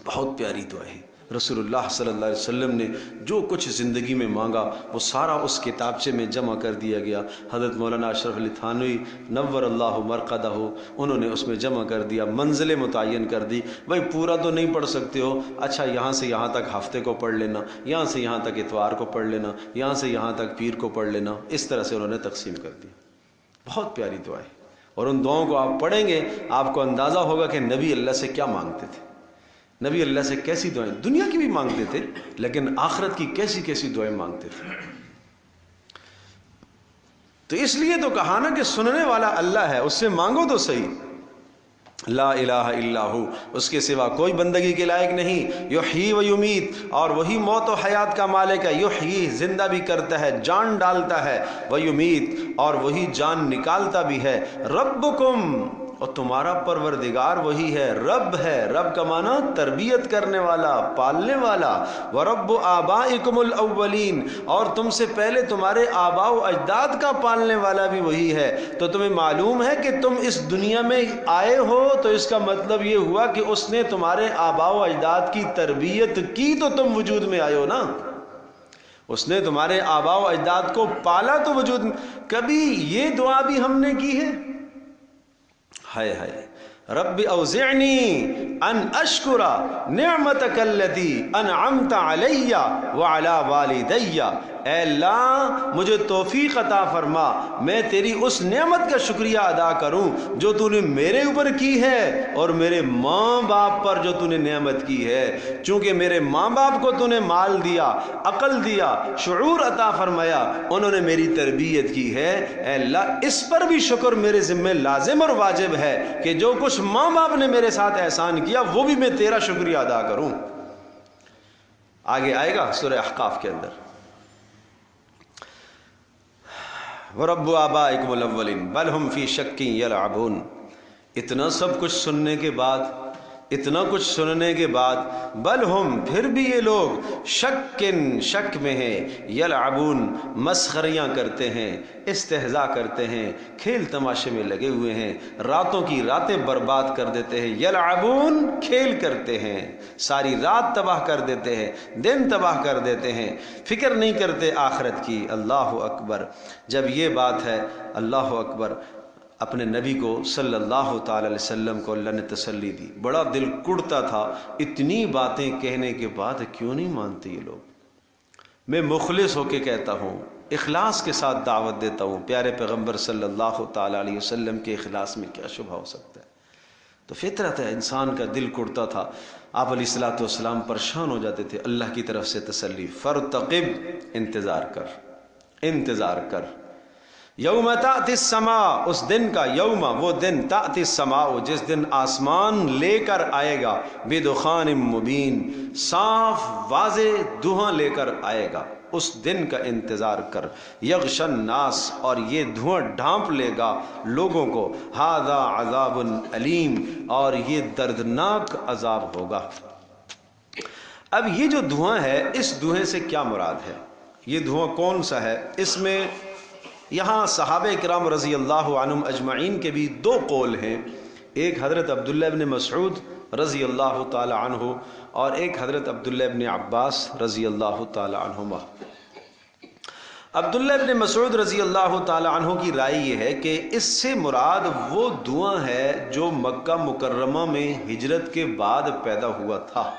بہت پیاری دعا ہے۔ رسول اللہ صلی اللہ علیہ وسلم نے جو کچھ زندگی میں مانگا وہ سارا اس کتابچے میں جمع کر دیا گیا۔ حضرت مولانا اشرف علی تھانوی نور اللہ مرقدہ، انہوں نے اس میں جمع کر دیا، منزلیں متعین کر دی۔ بھائی پورا تو نہیں پڑھ سکتے ہو، اچھا یہاں سے یہاں تک ہفتے کو پڑھ لینا، یہاں سے یہاں تک اتوار کو پڑھ لینا، یہاں سے یہاں تک پیر کو پڑھ لینا، اس طرح سے انہوں نے تقسیم کر دیا۔ بہت پیاری دعا ہے، اور ان دعاؤں کو آپ پڑھیں گے آپ کو اندازہ ہوگا کہ نبی اللہ سے کیا مانگتے تھے، نبی اللہ سے کیسی دعائیں، دنیا کی بھی مانگتے تھے لیکن آخرت کی کیسی کیسی دعائیں مانگتے تھے۔ تو اس لیے تو کہا نا کہ سننے والا اللہ ہے، اس سے مانگو تو صحیح۔ لا الہ الا ہو، اس کے سوا کوئی بندگی کے لائق نہیں۔ یحیی و یمیت، اور وہی موت و حیات کا مالک ہے۔ یحیی زندہ بھی کرتا ہے، جان ڈالتا ہے، و یمیت اور وہی جان نکالتا بھی ہے۔ ربکم، اور تمہارا پروردگار وہی ہے، رب ہے، رب کا معنی تربیت کرنے والا، پالنے والا۔ ورب آبائکم الاولین، اور تم سے پہلے تمہارے آباء و اجداد کا پالنے والا بھی وہی ہے۔ تو تمہیں معلوم ہے کہ تم اس دنیا میں آئے ہو تو اس کا مطلب یہ ہوا کہ اس نے تمہارے آباء و اجداد کی تربیت کی تو تم وجود میں آئے ہو نا، اس نے تمہارے آباء و اجداد کو پالا تو وجود میں۔ کبھی یہ دعا بھی ہم نے کی ہے؟ ہائے ہائے، رب اوزعنی ان اشکر نعمتک التی انعمت علی وعلی والدی، اے اللہ مجھے توفیق عطا فرما میں تیری اس نعمت کا شکریہ ادا کروں جو تو نے میرے اوپر کی ہے اور میرے ماں باپ پر جو تو نے نعمت کی ہے۔ چونکہ میرے ماں باپ کو تو نے مال دیا، عقل دیا، شعور عطا فرمایا، انہوں نے میری تربیت کی ہے، اے اللہ اس پر بھی شکر میرے ذمہ لازم اور واجب ہے کہ جو کچھ ماں باپ نے میرے ساتھ احسان کیا وہ بھی میں تیرا شکریہ ادا کروں۔ آگے آئے گا سورہ احقاف کے اندر، وَرَبُّ آبَائِكُمُ الْأَوَّلِينَ بَلْ هُمْ فِي شَكٍّ يَلْعَبُونَ۔ اتنا سب کچھ سننے کے بعد، اتنا کچھ سننے کے بعد، بل ہم پھر بھی یہ لوگ شک میں ہیں، یلعبون مسخریاں کرتے ہیں، استہزاء کرتے ہیں، کھیل تماشے میں لگے ہوئے ہیں، راتوں کی راتیں برباد کر دیتے ہیں۔ یلعبون کھیل کرتے ہیں، ساری رات تباہ کر دیتے ہیں، دن تباہ کر دیتے ہیں، فکر نہیں کرتے آخرت کی۔ اللہ اکبر۔ جب یہ بات ہے، اللہ اکبر، اپنے نبی کو صلی اللہ تعالی علیہ وسلم کو اللہ نے تسلی دی، بڑا دل کڑتا تھا، اتنی باتیں کہنے کے بعد کیوں نہیں مانتے یہ لوگ۔ میں مخلص ہو کے کہتا ہوں، اخلاص کے ساتھ دعوت دیتا ہوں، پیارے پیغمبر صلی اللہ تعالی علیہ وسلم کے اخلاص میں کیا شبہ ہو سکتا ہے؟ تو فطرت ہے، انسان کا دل کڑتا تھا۔ آپ علیہ الصلوۃ والسلام پریشان ہو جاتے تھے، اللہ کی طرف سے تسلی، فرتقب، انتظار کر، انتظار کر۔ یوم تأتی السماء، اس دن کا، یوم وہ دن، تأتی السماء جس دن آسمان لے کر آئے گا، بدخان مبین، صاف واضح دھواں لے کر آئے گا، اس دن کا انتظار کر۔ یغشی الناس، اور یہ دھواں ڈھانپ لے گا لوگوں کو، ھذا عذاب علیم، اور یہ دردناک عذاب ہوگا۔ اب یہ جو دھواں ہے، اس دھوئیں سے کیا مراد ہے؟ یہ دھواں کون سا ہے؟ اس میں یہاں صحابہ کرام رضی اللہ عنہم اجمعین کے بھی دو قول ہیں، ایک حضرت عبداللہ ابن مسعود رضی اللہ تعالی عنہ اور ایک حضرت عبداللہ ابن عباس رضی اللہ تعالی عنہما۔ عبداللہ ابن مسعود رضی اللہ تعالی عنہ کی رائے یہ ہے کہ اس سے مراد وہ دھواں ہے جو مکہ مکرمہ میں ہجرت کے بعد پیدا ہوا تھا۔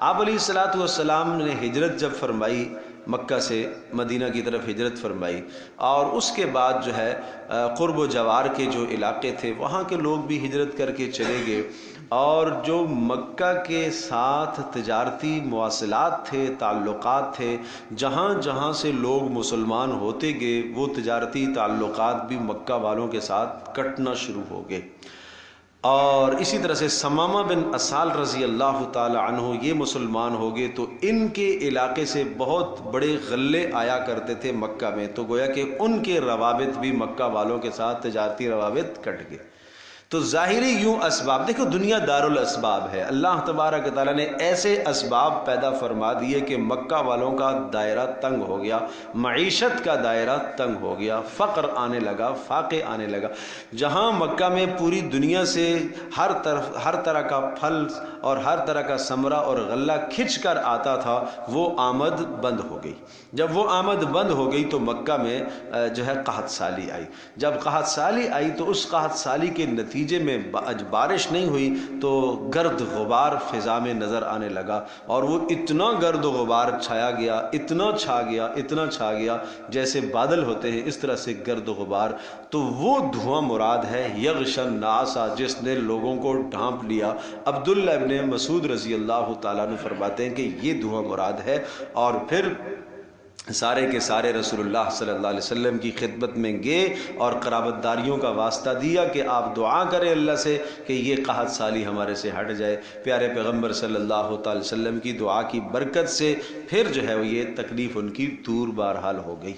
آپ علیہ الصلوۃ والسلام نے ہجرت جب فرمائی، مکہ سے مدینہ کی طرف ہجرت فرمائی، اور اس کے بعد جو ہے قرب و جوار کے جو علاقے تھے وہاں کے لوگ بھی ہجرت کر کے چلے گئے، اور جو مکہ کے ساتھ تجارتی مواصلات تھے، تعلقات تھے، جہاں جہاں سے لوگ مسلمان ہوتے گئے وہ تجارتی تعلقات بھی مکہ والوں کے ساتھ کٹنا شروع ہو گئے۔ اور اسی طرح سے ثمامہ بن اسال رضی اللہ تعالی عنہ یہ مسلمان ہو گئے، تو ان کے علاقے سے بہت بڑے غلے آیا کرتے تھے مکہ میں، تو گویا کہ ان کے روابط بھی مکہ والوں کے ساتھ تجارتی روابط کٹ گئے۔ تو ظاہری یوں اسباب، دیکھو دنیا دار الاسباب ہے، اللہ تبارک تعالیٰ نے ایسے اسباب پیدا فرما دیے کہ مکہ والوں کا دائرہ تنگ ہو گیا، معیشت کا دائرہ تنگ ہو گیا، فقر آنے لگا، فاقے آنے لگا۔ جہاں مکہ میں پوری دنیا سے ہر طرح کا پھل اور ہر طرح کا ثمرہ اور غلہ کھنچ کر آتا تھا، وہ آمد بند ہو گئی۔ جب وہ آمد بند ہو گئی تو مکہ میں جو ہے قحط سالی آئی۔ جب قحط سالی آئی تو اس قحط سالی کے نتیجے میں بارش نہیں ہوئی تو گرد غبار فضا میں نظر آنے لگا، اور وہ اتنا گرد و غبار چھایا گیا، اتنا چھا گیا جیسے بادل ہوتے ہیں، اس طرح سے گرد و غبار۔ تو وہ دھواں مراد ہے یغش الناس، جس نے لوگوں کو ڈھانپ لیا۔ عبداللہ ابن مسعود رضی اللہ تعالیٰ عنہ فرماتے ہیں کہ یہ دھواں مراد ہے، اور پھر سارے کے سارے رسول اللہ صلی اللہ علیہ وسلم کی خدمت میں گئے اور قرابت داریوں کا واسطہ دیا کہ آپ دعا کریں اللہ سے کہ یہ قحط سالی ہمارے سے ہٹ جائے۔ پیارے پیغمبر صلی اللہ تعالی وسلم کی دعا کی برکت سے پھر جو ہے وہ یہ تکلیف ان کی دور بہرحال ہو گئی۔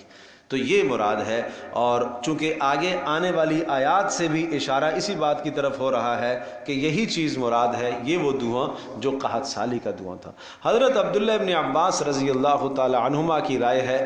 تو یہ مراد ہے، اور چونکہ آگے آنے والی آیات سے بھی اشارہ اسی بات کی طرف ہو رہا ہے کہ یہی چیز مراد ہے، یہ وہ دھواں جو قحط سالی کا دھواں تھا۔ حضرت عبداللہ ابن عباس رضی اللہ تعالی عنہما کی رائے ہے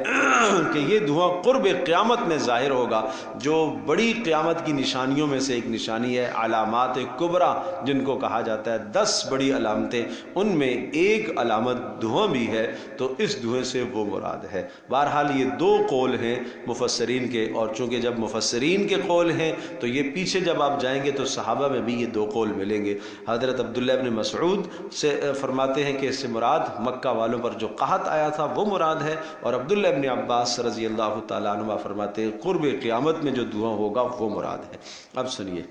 کہ یہ دھواں قرب قیامت میں ظاہر ہوگا، جو بڑی قیامت کی نشانیوں میں سے ایک نشانی ہے، علامات کبریٰ جن کو کہا جاتا ہے، 10 بڑی علامتیں، ان میں ایک علامت دھواں بھی ہے، تو اس دھویں سے وہ مراد ہے۔ بہرحال یہ دو قول ہیں مفسرین کے، اور چونکہ جب مفسرین کے قول ہیں تو یہ پیچھے جب آپ جائیں گے تو صحابہ میں بھی یہ دو قول ملیں گے۔ حضرت عبداللہ ابن مسعود سے فرماتے ہیں کہ اس سے مراد مکہ والوں پر جو قحط آیا تھا وہ مراد ہے، اور عبداللہ ابن عباس رضی اللہ تعالیٰ عنہ فرماتے ہیں قرب قیامت میں جو دھواں ہوگا وہ مراد ہے۔ اب سنیے،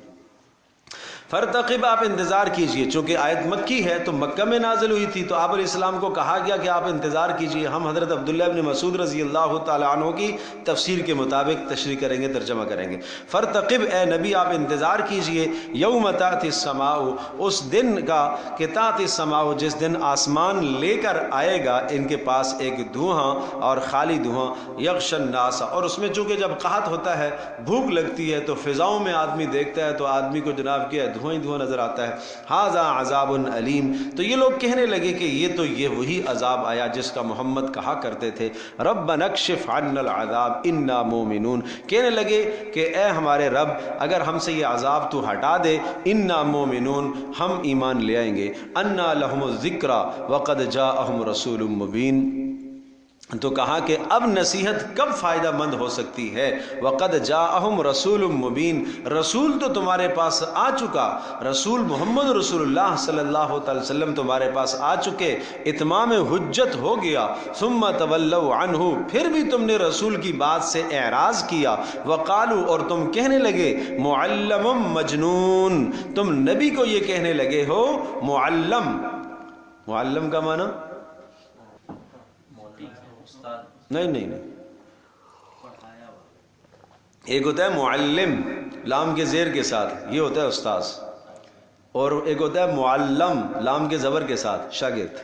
فرتقب، آپ انتظار کیجئے، چونکہ آیت مکی ہے تو مکہ میں نازل ہوئی تھی، تو آپ علیہ السلام کو کہا گیا کہ آپ انتظار کیجئے۔ ہم حضرت عبداللہ ابن مسعود رضی اللہ تعالیٰ عنہ کی تفسیر کے مطابق تشریح کریں گے، ترجمہ کریں گے۔ فرتقب، اے نبی آپ انتظار کیجئے، یوم تأتی السماء، اس دن کا کہ تأتی السماء، جس دن آسمان لے کر آئے گا ان کے پاس ایک دھواں اور خالی دھواں، یغش الناس، اور اس میں چونکہ جب قحط ہوتا ہے، بھوک لگتی ہے، تو فضاؤں میں آدمی دیکھتا ہے تو آدمی کو جناب کیا دھواں ہی دھواں نظر آتا ہے۔ ھذا عذاب علیم، تو یہ لوگ کہنے لگے کہ یہ وہی عذاب آیا جس کا محمد کہا کرتے تھے، ربنا اکشف عنا العذاب انا مومنون، کہنے لگے کہ اے ہمارے رب اگر ہم سے یہ عذاب تو ہٹا دے، انا مومنون، ہم ایمان لے آئیں گے۔ انا لہم الذکری وقد جاءہم رسول مبین، تو کہا کہ اب نصیحت کب فائدہ مند ہو سکتی ہے، وقد جاءہم رسول مبین، رسول تو تمہارے پاس آ چکا، رسول محمد رسول اللہ صلی اللہ علیہ وسلم تمہارے پاس آ چکے، اتمام حجت ہو گیا، ثم تولوا عنہ، پھر بھی تم نے رسول کی بات سے اعراض کیا، وقالو، اور تم کہنے لگے، معلم مجنون، تم نبی کو یہ کہنے لگے ہو معلم۔ معلم کا معنی نہیں، ایک ہوتا ہے معلم لام کے زیر کے ساتھ، یہ ہوتا ہے استاذ، اور ایک ہوتا ہے معلم لام کے زبر کے ساتھ، شاگرد،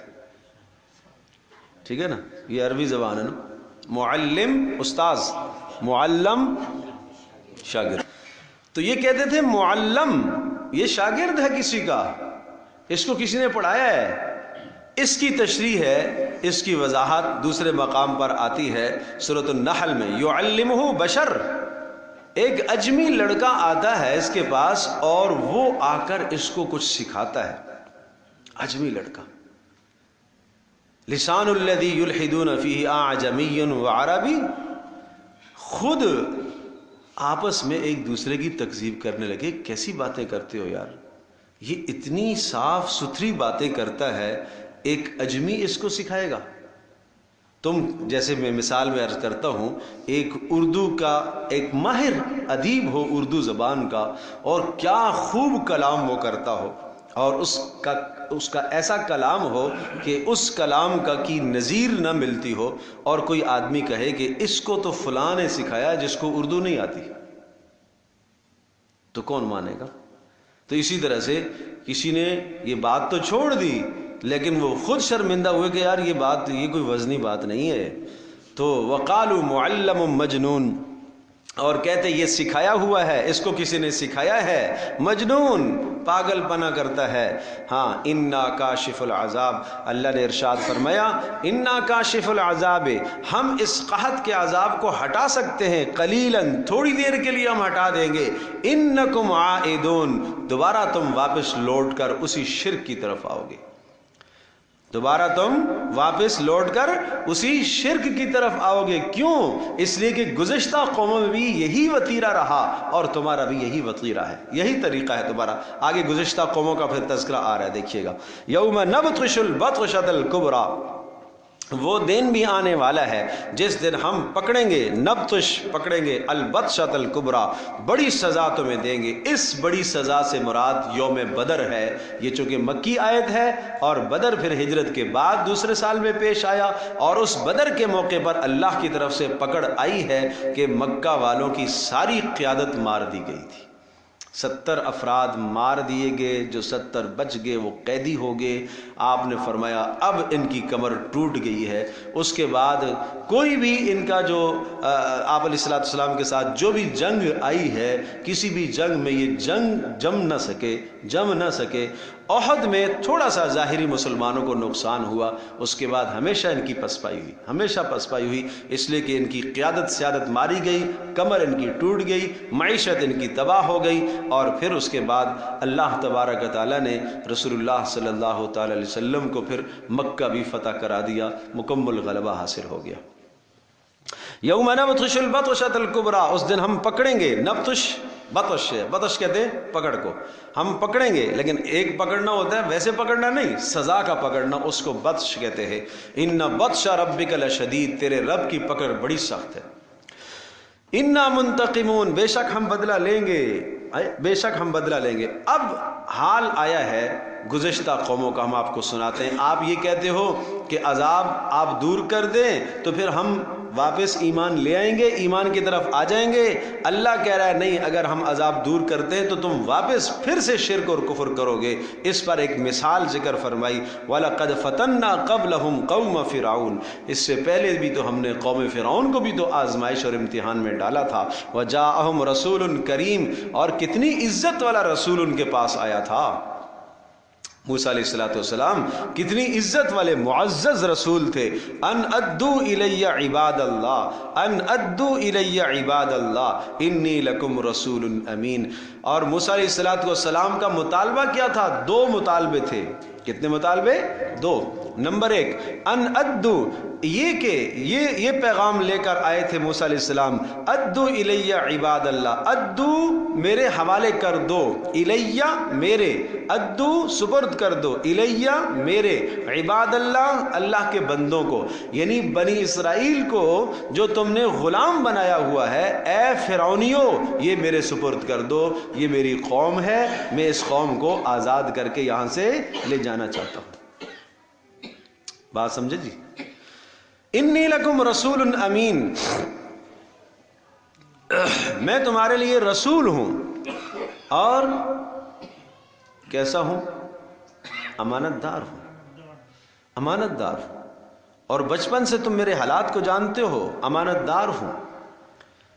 ٹھیک ہے نا، یہ عربی زبان ہے نا، معلم استاذ، معلم شاگرد۔ تو یہ کہتے تھے معلم، یہ شاگرد ہے کسی کا، اس کو کسی نے پڑھایا ہے، اس کی تشریح ہے، اس کی وضاحت دوسرے مقام پر آتی ہے سورۃ النحل میں، یعلمہ بشر، ایک اجمی لڑکا آتا ہے اس کے پاس اور وہ آ کر اس کو کچھ سکھاتا ہے، اجمی لڑکا۔ لسان الذی یلحدون فیہ اعجمی وعربی، خود آپس میں ایک دوسرے کی تکذیب کرنے لگے، کیسی باتیں کرتے ہو یار، یہ اتنی صاف ستھری باتیں کرتا ہے، ایک اجمی اس کو سکھائے گا؟ تم جیسے میں مثال میں عرض کرتا ہوں، ایک اردو کا ایک ماہر ادیب ہو اردو زبان کا، اور کیا خوب کلام وہ کرتا ہو، اور اس کا ایسا کلام ہو کہ اس کلام کا کی نظیر نہ ملتی ہو، اور کوئی آدمی کہے کہ اس کو تو فلاں نے سکھایا جس کو اردو نہیں آتی، تو کون مانے گا؟ تو اسی طرح سے کسی نے یہ بات تو چھوڑ دی لیکن وہ خود شرمندہ ہوئے کہ یار یہ کوئی وزنی بات نہیں ہے، تو وقالوا معلم مجنون، اور کہتے یہ سکھایا ہوا ہے، اس کو کسی نے سکھایا ہے، مجنون، پاگل پنا کرتا ہے۔ ہاں، انا کاشف العذاب، اللہ نے ارشاد فرمایا انا کاشف العذاب، ہم اس قحط کے عذاب کو ہٹا سکتے ہیں، قلیلا، تھوڑی دیر کے لیے ہم ہٹا دیں گے، انکم عائدون، دوبارہ تم واپس لوٹ کر اسی شرک کی طرف آؤ گے، دوبارہ تم واپس لوٹ کر اسی شرک کی طرف آؤ گے۔ کیوں؟ اس لیے کہ گزشتہ قوموں میں بھی یہی وتیرہ رہا اور تمہارا بھی یہی وتیرہ ہے، یہی طریقہ ہے تمہارا۔ آگے گزشتہ قوموں کا پھر تذکرہ آ رہا ہے، دیکھیے گا، یوم نبطش البطشۃ الکبریٰ، وہ دن بھی آنے والا ہے جس دن ہم پکڑیں گے، نبطش پکڑیں گے، البطشۃ الکبریٰ، بڑی سزا تمہیں دیں گے۔ اس بڑی سزا سے مراد یوم بدر ہے، یہ چونکہ مکی آیت ہے اور بدر پھر ہجرت کے بعد دوسرے سال میں پیش آیا، اور اس بدر کے موقع پر اللہ کی طرف سے پکڑ آئی ہے کہ مکہ والوں کی ساری قیادت مار دی گئی تھی، 70 افراد مار دیے گئے، جو 70 بچ گئے وہ قیدی ہو گئے۔ آپ نے فرمایا اب ان کی کمر ٹوٹ گئی ہے، اس کے بعد کوئی بھی ان کا جو آپ علیہ السلام کے ساتھ جو بھی جنگ آئی ہے، کسی بھی جنگ میں یہ جم نہ سکے۔ احد میں تھوڑا سا ظاہری مسلمانوں کو نقصان ہوا، اس کے بعد ہمیشہ ان کی پسپائی ہوئی، ہمیشہ پسپائی ہوئی، اس لیے کہ ان کی قیادت سیادت ماری گئی، کمر ان کی ٹوٹ گئی، معیشت ان کی تباہ ہو گئی، اور پھر اس کے بعد اللہ تبارک تعالیٰ نے رسول اللہ صلی اللہ تعالی علیہ وسلم کو پھر مکہ بھی فتح کرا دیا، مکمل غلبہ حاصل ہو گیا۔ یوم نبطش البطشۃ الکبریٰ، اس دن ہم پکڑیں گے، نبطش بطش کہتے ہیں پکڑ کو، ہم پکڑیں گے، لیکن ایک پکڑنا ہوتا ہے ویسے پکڑنا نہیں، سزا کا پکڑنا، اس کو بطش کہتے ہیں۔ ان بطش ربک لشدید، تیرے رب کی پکڑ بڑی سخت ہے۔ انا منتقمون، بے شک ہم بدلہ لیں گے، بے شک ہم بدلہ لیں گے۔ اب حال آیا ہے گزشتہ قوموں کا، ہم آپ کو سناتے ہیں۔ آپ یہ کہتے ہو کہ عذاب آپ دور کر دیں تو پھر ہم واپس ایمان لے آئیں گے، ایمان کی طرف آ جائیں گے۔ اللہ کہہ رہا ہے نہیں، اگر ہم عذاب دور کرتے ہیں تو تم واپس پھر سے شرک اور کفر کرو گے۔ اس پر ایک مثال ذکر فرمائی، وَلَقَدْ فَتَنَّا قَبْلَهُمْ قَوْمَ فِرْعَوْنَ، اس سے پہلے بھی تو ہم نے قوم فرعون کو بھی تو آزمائش اور امتحان میں ڈالا تھا۔ وَجَاءَهُمْ رَسُولٌ كَرِيمٌ، اور کتنی عزت والا رسول ان کے پاس آیا تھا، موسیٰ علیہ السلام کتنی عزت والے معزز رسول تھے۔ ان ادو الی عباد اللہ، ان ادو الی عباد اللہ انی لکم رسول امین۔ اور موسیٰ علیہ السلام کا مطالبہ کیا تھا؟ 2 مطالبے تھے۔ کتنے مطالبے؟ 2۔ نمبر 1 ان ادو، یہ کہ یہ پیغام لے کر آئے تھے موسیٰ علیہ السلام، ادو الی عباد اللہ، ادو میرے حوالے کر دو، الیہ میرے، ادو سپرد کر دو، الیہ میرے، عباد اللہ اللہ کے بندوں کو، یعنی بنی اسرائیل کو جو تم نے غلام بنایا ہوا ہے، اے فرعونیوں یہ میرے سپرد کر دو، یہ میری قوم ہے، میں اس قوم کو آزاد کر کے یہاں سے لے جانا چاہتا ہوں۔ بات سمجھے جی؟ انی لکم رسول امین، میں تمہارے لیے رسول ہوں، اور کیسا ہوں؟ امانت دار ہوں، امانت دار ہوں، اور بچپن سے تم میرے حالات کو جانتے ہو، امانت دار ہوں،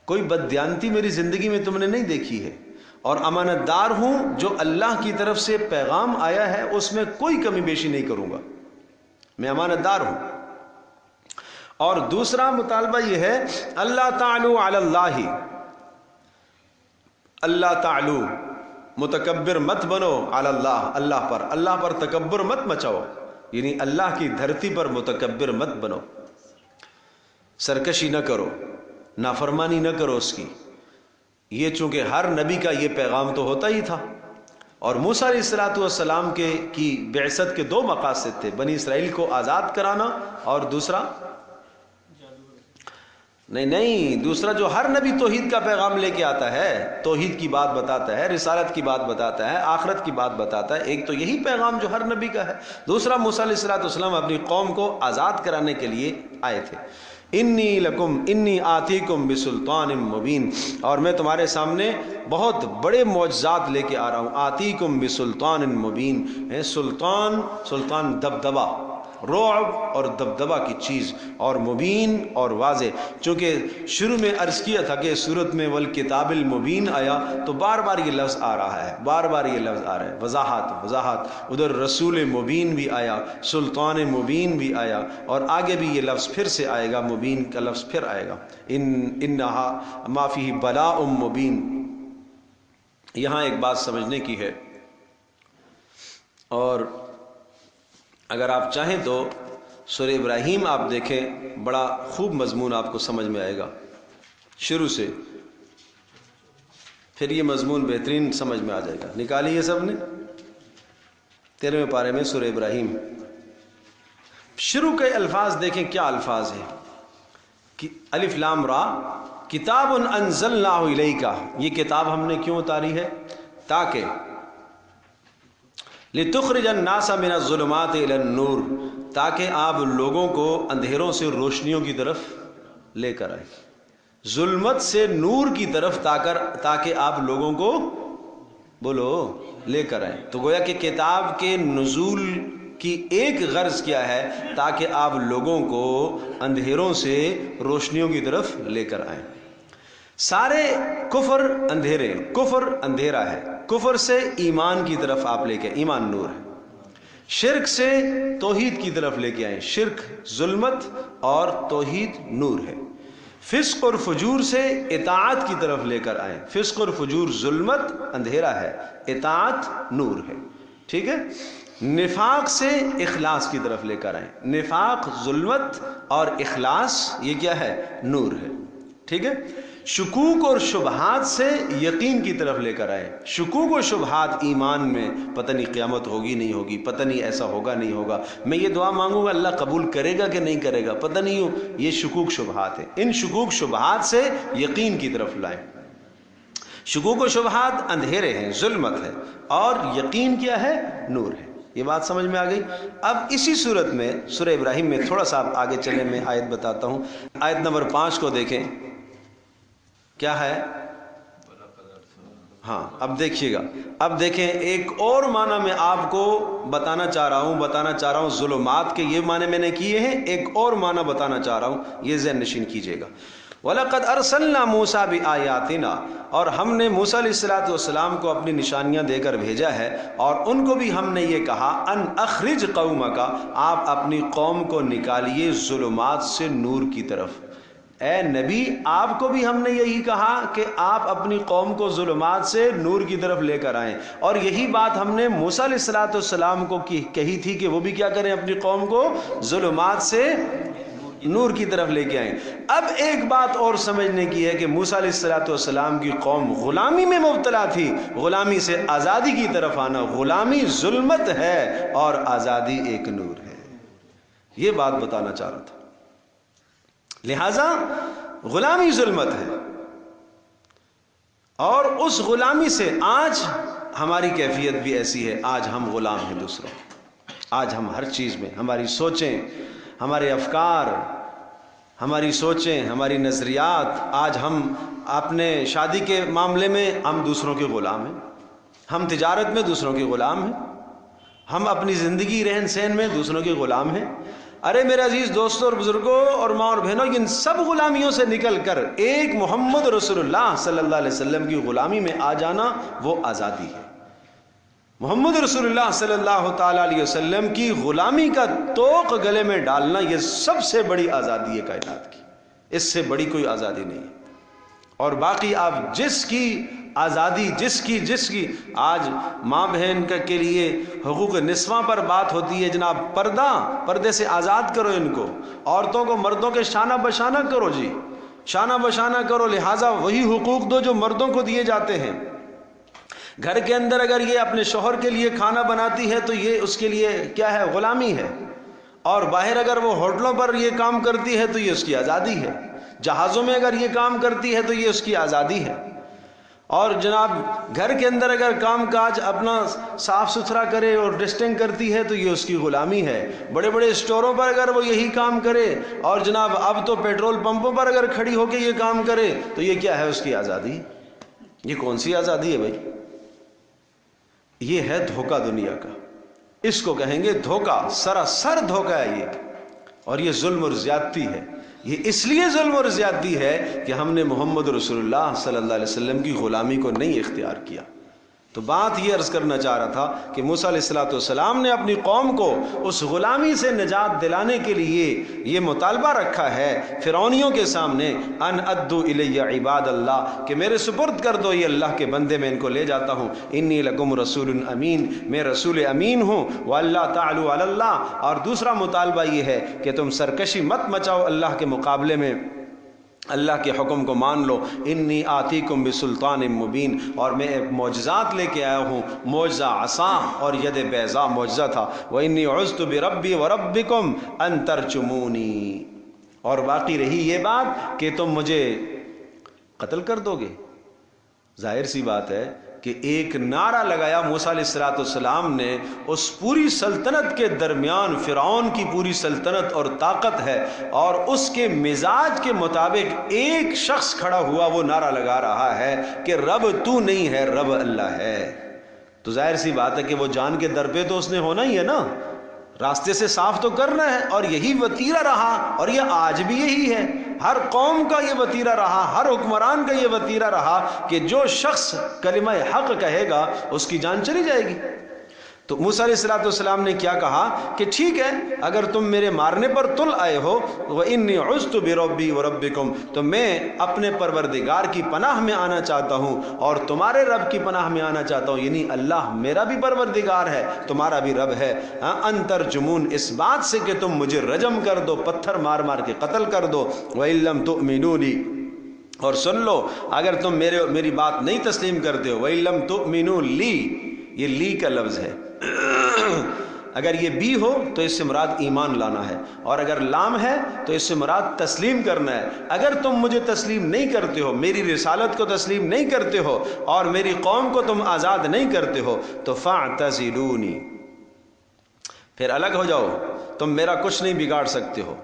کوئی بددیانتی میری زندگی میں تم نے نہیں دیکھی ہے، اور امانت دار ہوں، جو اللہ کی طرف سے پیغام آیا ہے اس میں کوئی کمی بیشی نہیں کروں گا۔ میں امانت دار ہوں. اور دوسرا مطالبہ یہ ہے اللہ تعالو علی اللہ، اللہ تعالو متکبر مت بنو علی اللہ، اللہ پر تکبر مت مچاؤ، یعنی اللہ کی دھرتی پر متکبر مت بنو، سرکشی نہ کرو، نافرمانی نہ کرو اس کی. یہ چونکہ ہر نبی کا یہ پیغام تو ہوتا ہی تھا. اور موسیٰ علیہ الصلوۃ والسلام کی بعثت کے دو مقاصد تھے، بنی اسرائیل کو آزاد کرانا، اور دوسرا دوسرا جو ہر نبی توحید کا پیغام لے کے آتا ہے، توحید کی بات بتاتا ہے، رسالت کی بات بتاتا ہے، آخرت کی بات بتاتا ہے. ایک تو یہی پیغام جو ہر نبی کا ہے، دوسرا موسیٰ علیہ الصلوۃ والسلام اپنی قوم کو آزاد کرانے کے لیے آئے تھے. انی آتیکم بسلطان مبین، اور میں تمہارے سامنے بہت بڑے معجزات لے کے آ رہا ہوں. آتیکم بسلطان مبین، سلطان دبدبا، رعب اور دبدبا کی چیز، اور مبین اور واضح. چونکہ شروع میں عرض کیا تھا کہ صورت میں والکتاب المبین آیا تو بار بار یہ لفظ آ رہا ہے، وضاحت. ادھر رسول مبین بھی آیا، سلطان مبین بھی آیا، اور آگے بھی یہ لفظ پھر سے آئے گا، مبین کا لفظ پھر آئے گا. انہا ما فیہ بلاء مبین. یہاں ایک بات سمجھنے کی ہے، اور اگر آپ چاہیں تو سورہ ابراہیم آپ دیکھیں، بڑا خوب مضمون آپ کو سمجھ میں آئے گا شروع سے، پھر یہ مضمون بہترین سمجھ میں آ جائے گا. نکالیے سب نے 13ویں پارے میں سورہ ابراہیم. شروع کے الفاظ دیکھیں کیا الفاظ ہیں. الف لام را، کتاب انزلناہ الیک، یہ کتاب ہم نے کیوں اتاری ہے؟ تاکہ لتخرج الناس من الظلمات الی النور، تاکہ آپ لوگوں کو اندھیروں سے روشنیوں کی طرف لے کر آئیں، ظلمت سے نور کی طرف، تاکہ آپ لوگوں کو بولو لے کر آئیں. تو گویا کہ کتاب کے نزول کی ایک غرض کیا ہے؟ تاکہ آپ لوگوں کو اندھیروں سے روشنیوں کی طرف لے کر آئیں. سارے کفر اندھیرے، کفر اندھیرا ہے، کفر سے ایمان کی طرف آپ لے کے، ایمان نور ہے. شرک سے توحید کی طرف لے کے آئیں، شرک ظلمت اور توحید نور ہے. فسق اور فجور سے اطاعت کی طرف لے کر آئیں، فسق اور فجور ظلمت اندھیرا ہے، اطاعت نور ہے. ٹھیک ہے. نفاق سے اخلاص کی طرف لے کر آئیں، نفاق ظلمت اور اخلاص یہ کیا ہے؟ نور ہے. ٹھیک ہے. شکوک اور شبہات سے یقین کی طرف لے کر آئے. شکوک و شبہات ایمان میں، پتہ نہیں قیامت ہوگی نہیں ہوگی، پتہ نہیں ایسا ہوگا نہیں ہوگا، میں یہ دعا مانگوں گا اللہ قبول کرے گا کہ نہیں کرے گا، پتہ نہیں ہو، یہ شکوک شبہات ہیں. ان شکوک شبہات سے یقین کی طرف لائیں. شکوک و شبہات اندھیرے ہیں، ظلمت ہے، اور یقین کیا ہے؟ نور ہے. یہ بات سمجھ میں آ گئی. اب اسی صورت میں سورہ ابراہیم میں تھوڑا سا آپ آگے چلیں، میں آیت بتاتا ہوں. آیت نمبر 5 کو دیکھیں کیا ہے. ہاں اب دیکھیے گا، اب دیکھیں ایک اور معنی میں آپ کو بتانا چاہ رہا ہوں. ظلمات کے یہ معنی میں نے کیے ہیں، ایک اور معنی بتانا چاہ رہا ہوں، یہ ذہن نشین کیجیے گا. وَلَقَدْ أَرْسَلْنَا مُوسَىٰ بِآيَاتِنَا، اور ہم نے موسیٰ علیہ الصلوۃ والسلام کو اپنی نشانیاں دے کر بھیجا ہے، اور ان کو بھی ہم نے یہ کہا ان اخرج قومک، آپ اپنی قوم کو نکالیے ظلمات سے نور کی طرف. اے نبی آپ کو بھی ہم نے یہی کہا کہ آپ اپنی قوم کو ظلمات سے نور کی طرف لے کر آئیں، اور یہی بات ہم نے موسیٰ علیہ الصلوۃ والسلام کو کہی تھی کہ وہ بھی کیا کریں؟ اپنی قوم کو ظلمات سے نور کی طرف لے کے آئیں. اب ایک بات اور سمجھنے کی ہے کہ موسیٰ علیہ الصلوۃ والسلام کی قوم غلامی میں مبتلا تھی. غلامی سے آزادی کی طرف آنا، غلامی ظلمت ہے اور آزادی ایک نور ہے. یہ بات بتانا چاہ رہا تھا. لہذا غلامی ظلمت ہے، اور اس غلامی سے آج ہماری کیفیت بھی ایسی ہے. آج ہم غلام ہیں دوسروں. آج ہم ہر چیز میں، ہماری سوچیں، ہمارے افکار، ہماری سوچیں، ہماری نظریات، آج ہم اپنے شادی کے معاملے میں ہم دوسروں کے غلام ہیں، ہم تجارت میں دوسروں کے غلام ہیں، ہم اپنی زندگی رہن سہن میں دوسروں کے غلام ہیں. ارے میرے عزیز دوستوں اور بزرگوں اور ماں اور بہنوں، ان سب غلامیوں سے نکل کر ایک محمد رسول اللہ صلی اللہ علیہ وسلم کی غلامی میں آ جانا، وہ آزادی ہے. محمد رسول اللہ صلی اللہ تعالیٰ علیہ وسلم کی غلامی کا توق گلے میں ڈالنا یہ سب سے بڑی آزادی ہے کائنات کی، اس سے بڑی کوئی آزادی نہیں ہے۔ اور باقی آپ جس کی آزادی جس کی آج ماں بہن کے لیے حقوق نسواں پر بات ہوتی ہے، جناب پردے سے آزاد کرو ان کو، عورتوں کو مردوں کے شانہ بشانہ کرو، جی شانہ بشانہ کرو، لہٰذا وہی حقوق دو جو مردوں کو دیے جاتے ہیں۔ گھر کے اندر اگر یہ اپنے شوہر کے لیے کھانا بناتی ہے تو یہ اس کے لیے کیا ہے؟ غلامی ہے، اور باہر اگر وہ ہوٹلوں پر یہ کام کرتی ہے تو یہ اس کی آزادی ہے، جہازوں میں اگر یہ کام کرتی ہے تو یہ اس کی آزادی ہے، اور جناب گھر کے اندر اگر کام کاج اپنا صاف ستھرا کرے اور ڈسٹنگ کرتی ہے تو یہ اس کی غلامی ہے۔ بڑے بڑے اسٹوروں پر اگر وہ یہی کام کرے، اور جناب اب تو پیٹرول پمپوں پر اگر کھڑی ہو کے یہ کام کرے تو یہ کیا ہے؟ اس کی آزادی۔ یہ کون سی آزادی ہے بھائی؟ یہ ہے دھوکہ دنیا کا، اس کو کہیں گے دھوکہ، سراسر دھوکہ ہے یہ، اور یہ ظلم اور زیادتی ہے۔ یہ اس لیے ظلم اور زیادتی ہے کہ ہم نے محمد رسول اللہ صلی اللہ علیہ وسلم کی غلامی کو نہیں اختیار کیا۔ تو بات یہ عرض کرنا چاہ رہا تھا کہ موسیٰ علیہ السلام نے اپنی قوم کو اس غلامی سے نجات دلانے کے لیے یہ مطالبہ رکھا ہے فرعونیوں کے سامنے، ان ادو الی عباد اللہ، کہ میرے سپرد کر دو یہ اللہ کے بندے، میں ان کو لے جاتا ہوں۔ انی لکم رسول امین، میں رسول امین ہوں، واللہ تعلوا علی اللہ، اور دوسرا مطالبہ یہ ہے کہ تم سرکشی مت مچاؤ اللہ کے مقابلے میں، اللہ کے حکم کو مان لو۔ انی آتیکم بسلطان مبین، اور میں ایک معجزات لے کے آیا ہوں، معجزہ عصا اور ید بیضاء معجزہ تھا۔ وانی عذت بربی وربکم ان ترجمونی، اور باقی رہی یہ بات کہ تم مجھے قتل کر دو گے۔ ظاہر سی بات ہے کہ ایک نعرہ لگایا موسیٰ علیہ السلام نے، اس پوری سلطنت کے درمیان فرعون کی پوری سلطنت اور طاقت ہے، اور اس کے مزاج کے مطابق ایک شخص کھڑا ہوا وہ نعرہ لگا رہا ہے کہ رب تو نہیں ہے، رب اللہ ہے۔ تو ظاہر سی بات ہے کہ وہ جان کے در پہ تو اس نے ہونا ہی ہے نا، راستے سے صاف تو کرنا ہے، اور یہی وتیرہ رہا، اور یہ آج بھی یہی ہے، ہر قوم کا یہ وتیرہ رہا، ہر حکمران کا یہ وتیرہ رہا کہ جو شخص کلمہ حق کہے گا اس کی جان چلی جائے گی۔ تو موسیٰ علیہ السلام نے کیا کہا کہ ٹھیک ہے، اگر تم میرے مارنے پر تل آئے ہو، وَإِنِّي عُذْتُ بِرَبِّي وَرَبِّكُمْ، تو میں اپنے پروردگار کی پناہ میں آنا چاہتا ہوں اور تمہارے رب کی پناہ میں آنا چاہتا ہوں، یعنی اللہ میرا بھی پروردگار ہے، تمہارا بھی رب ہے۔ ان ترجمون، اس بات سے کہ تم مجھے رجم کر دو، پتھر مار مار کے قتل کر دو۔ وَإِن لَّمْ تُؤْمِنُوا لِي، اور سن لو اگر تم میری بات نہیں تسلیم کرتے ہو، وَإِن لَّمْ تُؤْمِنُوا لِي، یہ لی کا لفظ ہے، اگر یہ بھی ہو تو اس سے مراد ایمان لانا ہے، اور اگر لام ہے تو اس سے مراد تسلیم کرنا ہے۔ اگر تم مجھے تسلیم نہیں کرتے ہو، میری رسالت کو تسلیم نہیں کرتے ہو، اور میری قوم کو تم آزاد نہیں کرتے ہو، تو فاعتزلونی، پھر الگ ہو جاؤ، تم میرا کچھ نہیں بگاڑ سکتے ہو،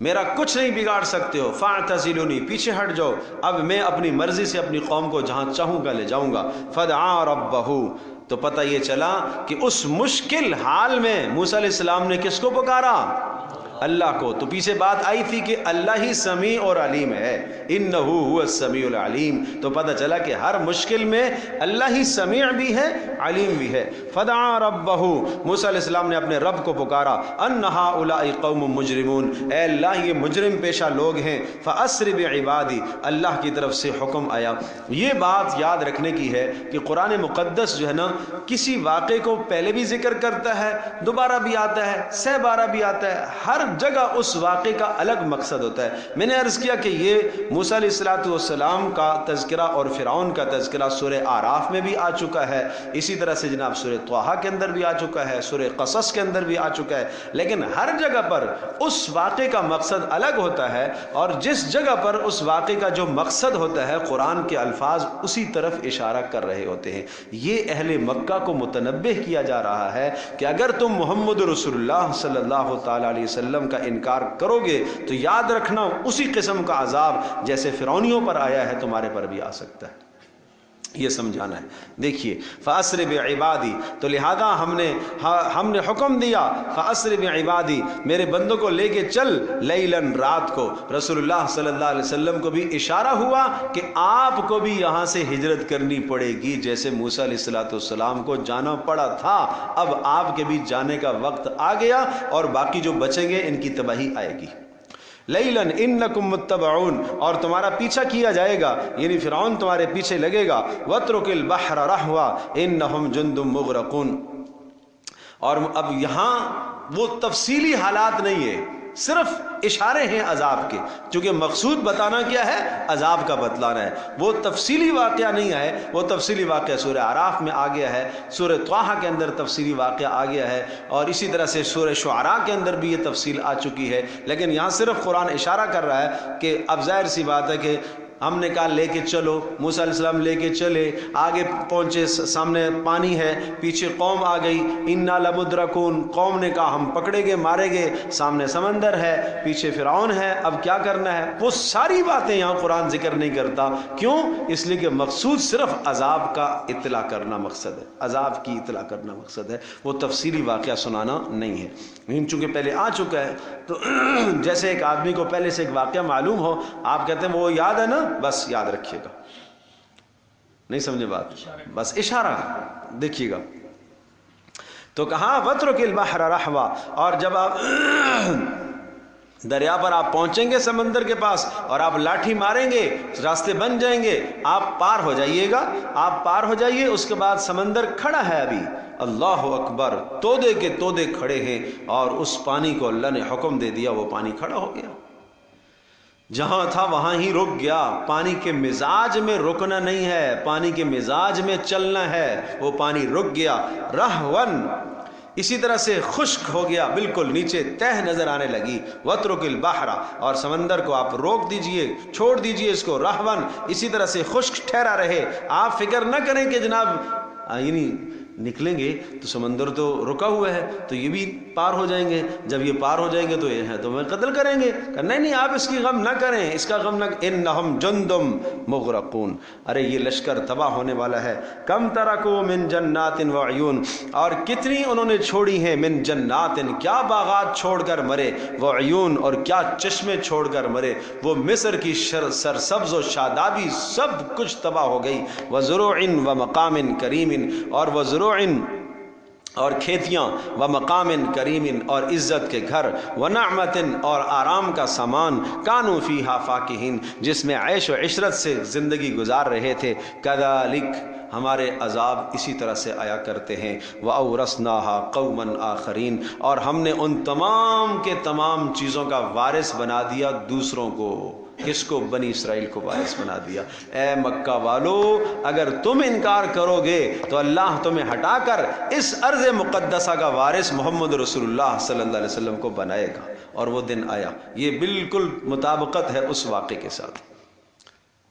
میرا کچھ نہیں بگاڑ سکتے ہو۔ فاعتزلونی، پیچھے ہٹ جاؤ، اب میں اپنی مرضی سے اپنی قوم کو جہاں چاہوں گا لے جاؤں گا۔ فدعا ربہ، تو پتہ یہ چلا کہ اس مشکل حال میں موسیٰ علیہ السلام نے کس کو پکارا؟ اللہ کو۔ تو پیچھے بات آئی تھی کہ اللہ ہی سمیع اور علیم ہے، انہ هو السمیع العلیم، تو پتہ چلا کہ ہر مشکل میں اللہ ہی سمیع بھی ہے، علیم بھی ہے۔ فدعا ربہ، موسیٰ علیہ السلام نے اپنے رب کو پکارا، ان ہؤلاء قوم مجرمون، اے اللہ یہ مجرم پیشہ لوگ ہیں، فاسر بعبادی، اللہ کی طرف سے حکم آیا۔ یہ بات یاد رکھنے کی ہے کہ قرآن مقدس جو ہے نا، کسی واقعے کو پہلے بھی ذکر کرتا ہے، دوبارہ بھی آتا ہے، سہ بارہ بھی آتا ہے، ہر جگہ اس واقعے کا الگ مقصد ہوتا ہے۔ میں نے عرض کیا کہ یہ موسیٰ علیہ السلام کا تذکرہ اور فرعون کا تذکرہ سورہ اعراف میں بھی آ چکا ہے، اسی طرح سے جناب سورہ طٰہٰ کے اندر بھی آ چکا ہے، سورہ قصص کے اندر بھی آ چکا ہے، لیکن ہر جگہ پر اس واقعے کا مقصد الگ ہوتا ہے، اور جس جگہ پر اس واقعے کا جو مقصد ہوتا ہے قرآن کے الفاظ اسی طرف اشارہ کر رہے ہوتے ہیں۔ یہ اہل مکہ کو متنبہ کیا جا رہا ہے کہ اگر تم محمد رسول اللہ صلی اللہ تعالیٰ علیہ وسلم کا انکار کرو گے تو یاد رکھنا اسی قسم کا عذاب جیسے فرعونیوں پر آیا ہے تمہارے پر بھی آ سکتا ہے۔ یہ سمجھانا ہے۔ دیکھیے فَأَسْرِ بِعِبَادِي، تو لہذا ہم نے حکم دیا فَأَسْرِ بِعِبَادِي، میرے بندوں کو لے کے چل، لیلاً، رات کو۔ رسول اللہ صلی اللہ علیہ وسلم کو بھی اشارہ ہوا کہ آپ کو بھی یہاں سے ہجرت کرنی پڑے گی، جیسے موسیٰ علیہ السلام کو جانا پڑا تھا، اب آپ کے بھی جانے کا وقت آ گیا، اور باقی جو بچیں گے ان کی تباہی آئے گی۔ لیلاً انکم متبعون، اور تمہارا پیچھا کیا جائے گا، یعنی فرعون تمہارے پیچھے لگے گا۔ واترک البحر رہوا انہم جند مغرقون۔ اور اب یہاں وہ تفصیلی حالات نہیں ہے، صرف اشارے ہیں عذاب کے، چونکہ مقصود بتانا کیا ہے، عذاب کا بتلانا ہے۔ وہ تفصیلی واقعہ نہیں ہے، وہ تفصیلی واقعہ سورہ اعراف میں آ گیا ہے، سورہ طٰہٰ کے اندر تفصیلی واقعہ آ گیا ہے، اور اسی طرح سے سورہ شعراء کے اندر بھی یہ تفصیل آ چکی ہے، لیکن یہاں صرف قرآن اشارہ کر رہا ہے کہ اب ظاہر سی بات ہے کہ ہم نے کہا لے کے چلو، موسیٰ علیہ السلام لے کے چلے، آگے پہنچے، سامنے پانی ہے، پیچھے قوم آ گئی، انا لمدرکون، قوم نے کہا ہم پکڑے گے، مارے گے، سامنے سمندر ہے، پیچھے فرعون ہے، اب کیا کرنا ہے، وہ ساری باتیں یہاں قرآن ذکر نہیں کرتا۔ کیوں؟ اس لیے کہ مقصود صرف عذاب کا اطلاع کرنا مقصد ہے، عذاب کی اطلاع کرنا مقصد ہے، وہ تفصیلی واقعہ سنانا نہیں ہے۔ لیکن چونکہ پہلے آ چکا ہے تو جیسے ایک آدمی کو پہلے سے ایک واقعہ معلوم ہو، آپ کہتے ہیں وہ یاد ہے نا، بس یاد رکھیے گا، نہیں سمجھے بات، بس اشارہ دیکھیے گا۔ تو کہاں وَاتْرُكِ الْبَحْرَ رَحْوًا، اور جب آپ دریا پر آپ پہنچیں گے سمندر کے پاس اور آپ لاٹھی ماریں گے، راستے بن جائیں گے، آپ پار ہو جائیے گا، آپ پار ہو جائیے، اس کے بعد سمندر کھڑا ہے ابھی، اللہ اکبر، تودے کے تودے کھڑے ہیں، اور اس پانی کو اللہ نے حکم دے دیا، وہ پانی کھڑا ہو گیا، جہاں تھا وہاں ہی رک گیا۔ پانی کے مزاج میں رکنا نہیں ہے، پانی کے مزاج میں چلنا ہے، وہ پانی رک گیا، رہون، اسی طرح سے خشک ہو گیا، بالکل نیچے تہ نظر آنے لگی، وَاتْرُكِ الْبَحْرَ، اور سمندر کو آپ روک دیجئے، چھوڑ دیجئے اس کو، رہون، اسی طرح سے خشک ٹھہرا رہے۔ آپ فکر نہ کریں کہ جناب یعنی نکلیں گے تو سمندر تو رکا ہوا ہے تو یہ بھی پار ہو جائیں گے، جب یہ پار ہو جائیں گے تو یہ ہے تو میں قتل کریں گے، نہیں آپ اس کی غم نہ کریں، اس کا غم نہ، انہم جندم مغرقون، ارے یہ لشکر تباہ ہونے والا ہے۔ کم ترکو من جنات وعیون، اور کتنی انہوں نے چھوڑی ہیں، من جنات، کیا باغات چھوڑ کر مرے، وعیون، اور کیا چشمے چھوڑ کر مرے، وہ مصر کی سرسبز و شادابی سب کچھ تباہ ہو گئی، وزروع ومقام کریم، اور وزروع اور کھیتیاں، ومقام کریم، اور عزت کے گھر، ونعمت، اور آرام کا سامان، کانوا فیہا فاکہین، جس میں عیش و عشرت سے زندگی گزار رہے تھے، کذالک، ہمارے عذاب اسی طرح سے آیا کرتے ہیں، وَأَوْرَثْنَاهَا قَوْمًا آخَرِينَ، اور ہم نے ان تمام کے تمام چیزوں کا وارث بنا دیا دوسروں کو۔ کس کو؟ بنی اسرائیل کو وارث بنا دیا۔ اے مکہ والو، اگر تم انکار کرو گے تو اللہ تمہیں ہٹا کر اس ارض مقدسہ کا وارث محمد رسول اللہ صلی اللہ علیہ وسلم کو بنائے گا، اور وہ دن آیا۔ یہ بالکل مطابقت ہے اس واقعے کے ساتھ،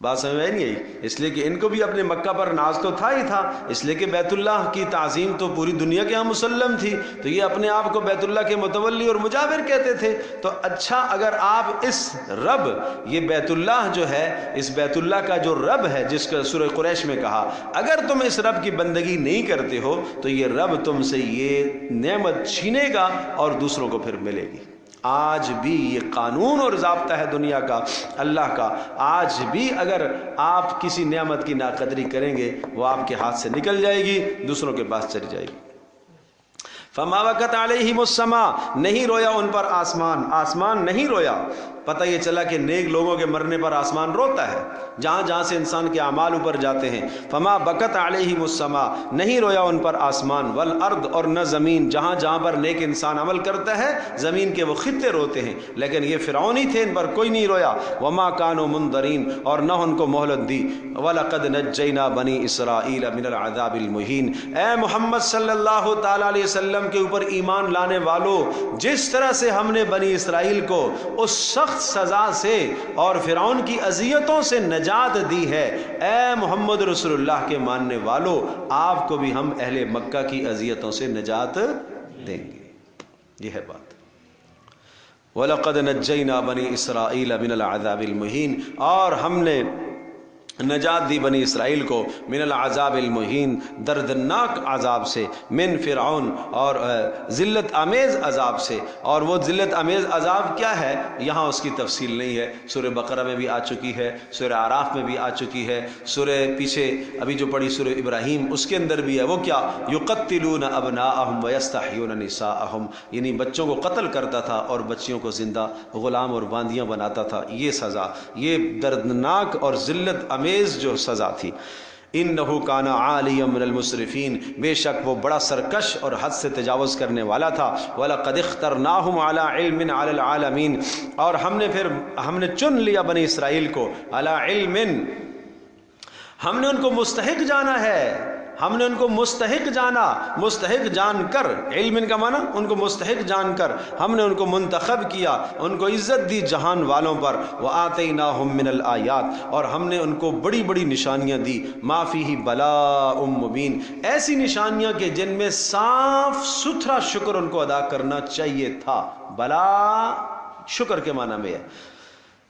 بات سمجھ میں نہیں آئی؟ اس لیے کہ ان کو بھی اپنے مکہ پر ناز تو تھا ہی تھا، اس لیے کہ بیت اللہ کی تعظیم تو پوری دنیا کے یہاں مسلم تھی، تو یہ اپنے آپ کو بیت اللہ کے متولی اور مجاور کہتے تھے۔ تو اچھا، اگر آپ اس رب، یہ بیت اللہ جو ہے، اس بیت اللہ کا جو رب ہے، جس کا سورہ قریش میں کہا، اگر تم اس رب کی بندگی نہیں کرتے ہو تو یہ رب تم سے یہ نعمت چھینے گا اور دوسروں کو پھر ملے گی۔ آج بھی یہ قانون اور ضابطہ ہے دنیا کا، اللہ کا، آج بھی اگر آپ کسی نعمت کی ناقدری کریں گے وہ آپ کے ہاتھ سے نکل جائے گی، دوسروں کے پاس چلی جائے گی۔ فما وقت علیہم السماء، نہیں رویا ان پر آسمان، آسمان نہیں رویا۔ پتہ یہ چلا کہ نیک لوگوں کے مرنے پر آسمان روتا ہے، جہاں جہاں سے انسان کے اعمال اوپر جاتے ہیں۔ فما بکت علیہم السماء، نہیں رویا ان پر آسمان، والارض، اور نہ زمین، جہاں جہاں پر نیک انسان عمل کرتا ہے زمین کے وہ خطے روتے ہیں، لیکن یہ فرعون ہی تھے، ان پر کوئی نہیں رویا۔ وما کانوا منذرین، اور نہ ان کو مہلت دی۔ وَلَقَدْ نَجَّيْنَا بَنِي إِسْرَائِيلَ مِنَ الْعَذَابِ الْمُهِينِ، اے محمد صلی اللہ تعالیٰ علیہ وسلم کے اوپر ایمان لانے والوں، جس طرح سے ہم نے بنی اسرائیل کو اس سخت سزا سے اور فرعون کی اذیتوں سے نجات دی ہے، اے محمد رسول اللہ کے ماننے والوں، آپ کو بھی ہم اہل مکہ کی اذیتوں سے نجات دیں گے۔ یہ ہے بات۔ وَلَقَدْ نَجَّيْنَا بَنِي إِسْرَائِيلَ مِنَ الْعَذَابِ الْمُهِينِ، اور ہم نے نجات دی بنی اسرائیل کو من العذاب المہین، دردناک عذاب سے، من فرعون، اور ذلت آمیز عذاب سے۔ اور وہ ذلت آمیز عذاب کیا ہے یہاں اس کی تفصیل نہیں ہے، سورہ بقرہ میں بھی آ چکی ہے، سورہ اعراف میں بھی آ چکی ہے، سورہ پیچھے ابھی جو پڑھی سورہ ابراہیم اس کے اندر بھی ہے۔ وہ کیا؟ یقتلون ابناءہم ویستحیون نساءہم، یعنی بچوں کو قتل کرتا تھا اور بچیوں کو زندہ غلام اور باندیاں بناتا تھا۔ یہ سزا، یہ دردناک اور ذلت آمیز جو سزا تھی۔ انہو کان عالیا من المسرفین، بے شک وہ بڑا سرکش اور حد سے تجاوز کرنے والا تھا۔ وَلَقَدِ اخْتَرْنَاهُمْ عَلَىٰ عِلْمٍ عَلَى الْعَالَمِينَ، اور ہم نے چن لیا بنی اسرائیل کو، عَلَىٰ عِلْمٍ، ہم نے ان کو مستحق جانا ہے، ہم نے ان کو مستحق جانا، مستحق جان کر، علم کا معنی ان کو مستحق جان کر ہم نے ان کو منتخب کیا، ان کو عزت دی جہان والوں پر۔ وَآتَيْنَاهُم مِّنَ الْآيَاتِ، اور ہم نے ان کو بڑی بڑی نشانیاں دی، مَا فِيهِ بَلَاءٌ مُّبِينٌ، ایسی نشانیاں کہ جن میں صاف ستھرا شکر ان کو ادا کرنا چاہیے تھا۔ بلا شکر کے معنی میں ہے۔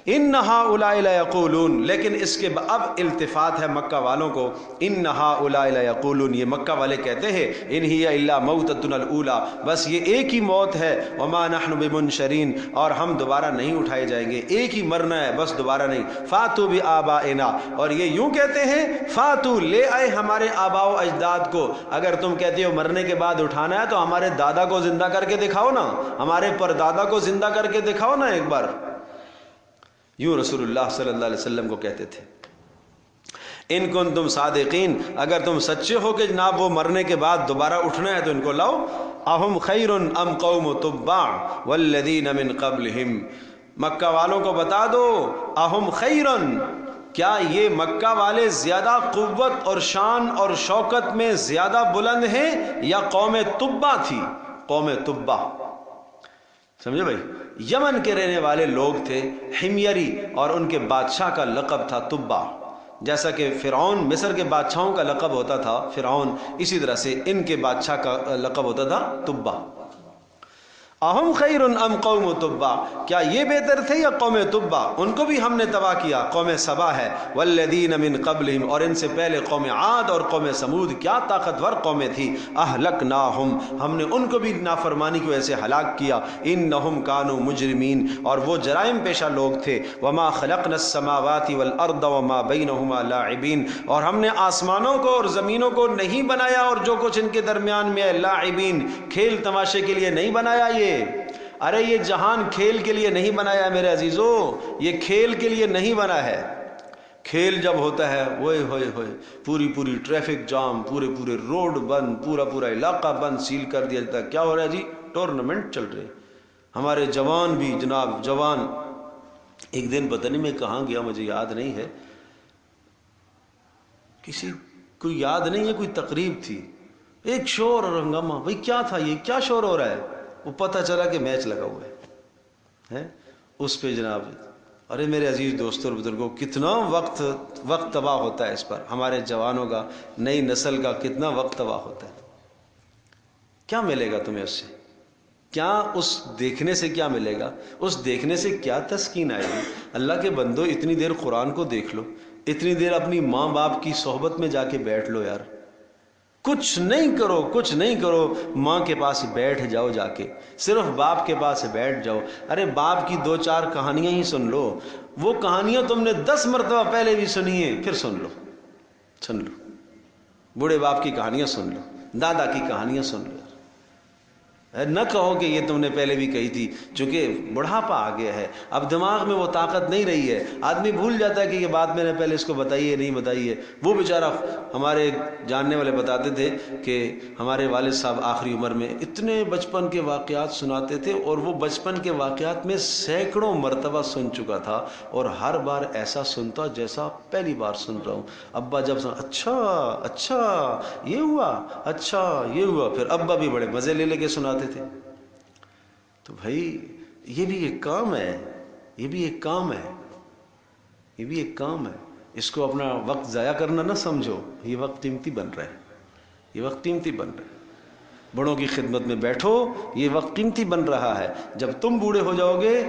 ان هؤلاء ليقولون، لیکن اس کے اب التفات ہے مکہ والوں کو۔ ان هؤلاء ليقولون، یہ مکہ والے کہتے ہیں، ان هي الا موتتنا الاولى، بس یہ ایک ہی موت ہے، وما نحن بمنشرین، اور ہم دوبارہ نہیں اٹھائے جائیں گے، ایک ہی مرنا ہے بس دوبارہ نہیں۔ فاتوا بآبائنا، اور یہ یوں کہتے ہیں، فاتوا، لے آئے ہمارے آباء و اجداد کو۔ اگر تم کہتے ہو مرنے کے بعد اٹھانا ہے تو ہمارے دادا کو زندہ کر کے دکھاؤ نا، ہمارے پردادا کو زندہ کر کے دکھاؤ نا ایک بار۔ یوں رسول اللہ صلی اللہ علیہ وسلم کو کہتے تھے۔ ان کنتم صادقین، اگر تم سچے ہو کہ جناب وہ مرنے کے بعد دوبارہ اٹھنا ہے تو ان کو لاؤ۔ اہم خیر ام قوم تبع والذین من قبلہم، مکہ والوں کو بتا دو، اہم خیر، کیا یہ مکہ والے زیادہ قوت اور شان اور شوکت میں زیادہ بلند ہیں یا قوم تبع تھی؟ قوم تبع، سمجھے بھائی؟ یمن کے رہنے والے لوگ تھے، حمیری، اور ان کے بادشاہ کا لقب تھا تبع، جیسا کہ فرعون مصر کے بادشاہوں کا لقب ہوتا تھا فرعون، اسی طرح سے ان کے بادشاہ کا لقب ہوتا تھا تبع۔ اہم خیر ام قوم تبع، کیا یہ بہتر تھے یا قوم تبع؟ ان کو بھی ہم نے تباہ کیا، قوم سبا ہے۔ والذین من قبلہم، اور ان سے پہلے قوم عاد اور قوم سمود، کیا طاقتور قومیں تھی۔ اہلکناہم، ہم نے ان کو بھی نافرمانی کی وجہ سے ہلاک کیا۔ انہم کانوا مجرمین، اور وہ جرائم پیشہ لوگ تھے۔ وما خلقنا السماوات والارض وما بینہما لاعبین، اور ہم نے آسمانوں کو اور زمینوں کو نہیں بنایا اور جو کچھ ان کے درمیان میں ہے، لاعبین، کھیل تماشے کے لیے نہیں بنایا۔ ارے یہ جہان کھیل کے لیے نہیں بنایا میرے عزیزو، یہ کھیل کے لیے نہیں بنا ہے۔ کھیل جب ہوتا ہے ہوئے ہوئے ہوئے، پوری پوری ٹریفک جام، پورے پورے روڈ بند، پورا پورا علاقہ بند، سیل کر دیا جاتا ہے۔ کیا ہو رہا ہے جی؟ ٹورنامنٹ چل رہے، ہمارے جوان بھی جناب جوان۔ ایک دن پتہ نہیں میں کہاں گیا، مجھے یاد نہیں ہے، کسی کوئی یاد نہیں ہے، کوئی تقریب تھی، ایک شور اور ہنگامہ، بھئی کیا تھا یہ، کیا شور ہو رہا ہے؟ وہ پتہ چلا کہ میچ لگا ہوا ہے اس پہ جناب۔ ارے میرے عزیز دوستوں اور بزرگوں، کتنا وقت تباہ ہوتا ہے اس پر، ہمارے جوانوں کا، نئی نسل کا کتنا وقت تباہ ہوتا ہے۔ کیا ملے گا تمہیں اس سے؟ کیا اس دیکھنے سے کیا ملے گا؟ اس دیکھنے سے کیا تسکین آئے گی؟ اللہ کے بندو، اتنی دیر قرآن کو دیکھ لو، اتنی دیر اپنی ماں باپ کی صحبت میں جا کے بیٹھ لو یار۔ کچھ نہیں کرو، کچھ نہیں کرو، ماں کے پاس بیٹھ جاؤ، جا کے صرف باپ کے پاس بیٹھ جاؤ۔ ارے باپ کی 2-4 کہانیاں ہی سن لو، وہ کہانیاں تم نے 10 مرتبہ پہلے بھی سنی ہیں، پھر سن لو۔ بوڑھے باپ کی کہانیاں سن لو، دادا کی کہانیاں سن لو، نہ کہو کہ یہ تم نے پہلے بھی کہی تھی، چونکہ بڑھاپا آ گیا ہے، اب دماغ میں وہ طاقت نہیں رہی ہے، آدمی بھول جاتا ہے کہ یہ بات میں نے پہلے اس کو بتائی ہے نہیں بتائی ہے۔ وہ بیچارہ، ہمارے جاننے والے بتاتے تھے کہ ہمارے والد صاحب آخری عمر میں اتنے بچپن کے واقعات سناتے تھے، اور وہ بچپن کے واقعات میں سینکڑوں مرتبہ سن چکا تھا، اور ہر بار ایسا سنتا جیسا پہلی بار سن رہا ہوں۔ ابا جب اچھا یہ ہوا، اچھا یہ ہوا، پھر ابا بھی بڑے مزے لے کے سناتے تھے۔ تو بھائی یہ بھی ایک کام ہے، یہ بھی ایک کام ہے، اس کو اپنا وقت ضائع کرنا نہ سمجھو، یہ وقت قیمتی بن رہا ہے، بڑوں کی خدمت میں بیٹھو، یہ وقت قیمتی بن رہا ہے. جب تم بوڑھے ہو جاؤ گے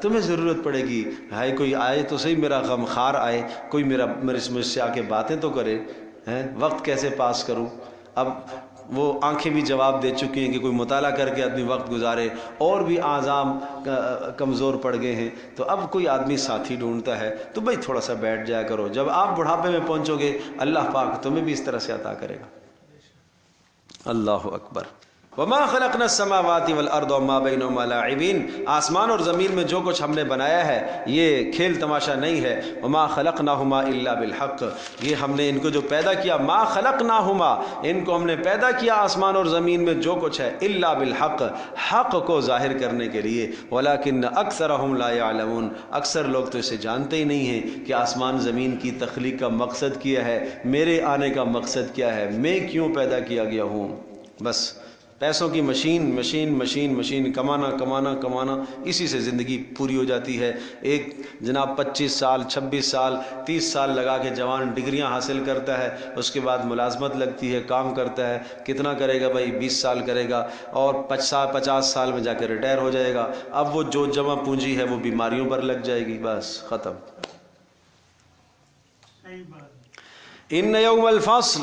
تمہیں ضرورت پڑے گی، ہائے کوئی آئے تو صحیح، میرا غمخوار آئے، کوئی مجھ سے آ کے باتیں تو کرے، وقت کیسے پاس کروں. اب وہ آنکھیں بھی جواب دے چکی ہیں کہ کوئی مطالعہ کر کے آدمی وقت گزارے، اور بھی اعضام کمزور پڑ گئے ہیں، تو اب کوئی آدمی ساتھی ڈھونڈتا ہے تو بھائی تھوڑا سا بیٹھ جایا کرو. جب آپ بڑھاپے میں پہنچو گے اللہ پاک تمہیں بھی اس طرح سے عطا کرے گا. اللہ اکبر. وما خلقنا السماوات والارض وما بينهما لاعبين، آسمان اور زمین میں جو کچھ ہم نے بنایا ہے یہ کھیل تماشا نہیں ہے. وما خلقناهما الا بالحق، یہ ہم نے ان کو جو پیدا کیا، ما خلقناهما، ان کو ہم نے پیدا کیا آسمان اور زمین میں جو کچھ ہے، الا بالحق، حق کو ظاہر کرنے کے لیے. ولكن اکثرهم لا يعلمون، اکثر لوگ تو اسے جانتے ہی نہیں ہیں کہ آسمان زمین کی تخلیق کا مقصد کیا ہے، میرے آنے کا مقصد کیا ہے، میں کیوں پیدا کیا گیا ہوں. بس پیسوں کی مشین مشین مشین مشین، کمانا کمانا کمانا، اسی سے زندگی پوری ہو جاتی ہے. ایک جناب 25 سال 26 سال 30 سال لگا کے جوان ڈگریاں حاصل کرتا ہے، اس کے بعد ملازمت لگتی ہے، کام کرتا ہے، کتنا کرے گا بھائی، 20 سال کرے گا، اور 50 سال میں جا کے ریٹائر ہو جائے گا. اب وہ جو جمع پونجی ہے وہ بیماریوں پر لگ جائے گی، بس ختم. ان یوم الفصل،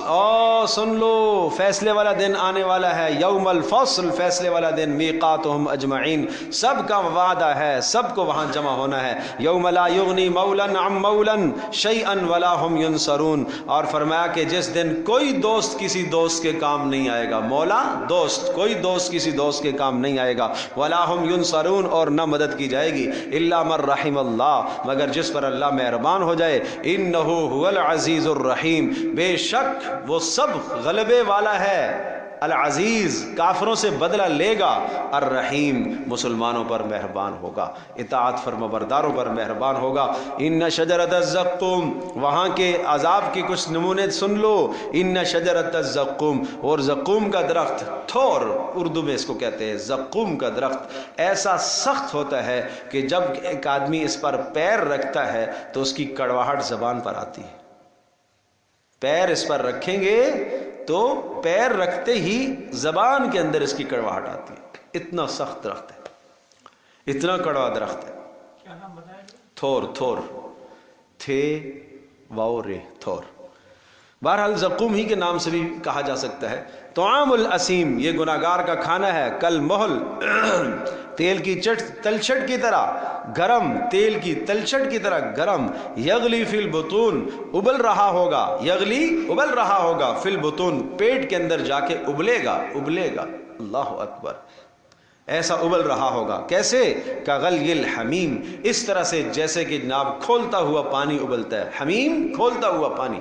سن لو فیصلے والا دن آنے والا ہے. یوم الفصل، فیصلے والا دن. میقاتہم اجمعین، سب کا وعدہ ہے، سب کو وہاں جمع ہونا ہے. یوم لا یغنی مولا عن مولا شیئا ولا هم ینصرون، اور فرمایا کہ جس دن کوئی دوست کسی دوست کے کام نہیں آئے گا. مولا دوست، کوئی دوست کسی دوست کے کام نہیں آئے گا. ولا هم ینصرون، اور نہ مدد کی جائے گی. الا من رحم اللہ، مگر جس پر اللہ مہربان ہو جائے. انہ هو العزیز الرحیم، بے شک وہ سب غلبے والا ہے. العزیز، کافروں سے بدلہ لے گا. الرحیم، مسلمانوں پر مہربان ہوگا، اطاعت فرمانبرداروں پر مہربان ہوگا. ان شجرۃ الزقوم، وہاں کے عذاب کے کچھ نمونے سن لو. ان شجرۃ الزقوم، اور زقوم کا درخت، تھور اردو میں اس کو کہتے ہیں. زقوم کا درخت ایسا سخت ہوتا ہے کہ جب ایک آدمی اس پر پیر رکھتا ہے تو اس کی کڑواہٹ زبان پر آتی ہے. پیر اس پر رکھیں گے تو پیر رکھتے ہی زبان کے اندر اس کی کڑواہٹ آتی ہے. اتنا سخت درخت ہے، اتنا کڑوا درخت ہے. کیا نام بتایا؟ تھور، تھور، تھے واو رے، تھور. بہرحال زقوم ہی کے نام سے بھی کہا جا سکتا ہے. طعام الاسیم، یہ گناہگار کا کھانا ہے. کل محل، تیل کی تلچھٹ کی طرح گرم، تیل کی تلچھٹ کی طرح گرم. یغلی فی البطون، ابل رہا ہوگا. یغلی، ابل رہا ہوگا. فی البطون، پیٹ کے اندر جا کے ابلے گا، ابلے گا. اللہ اکبر. ایسا ابل رہا ہوگا. کیسے؟ کغلی الحمیم، اس طرح سے جیسے کہ جناب کھولتا ہوا پانی ابلتا ہے. حمیم، کھولتا ہوا پانی.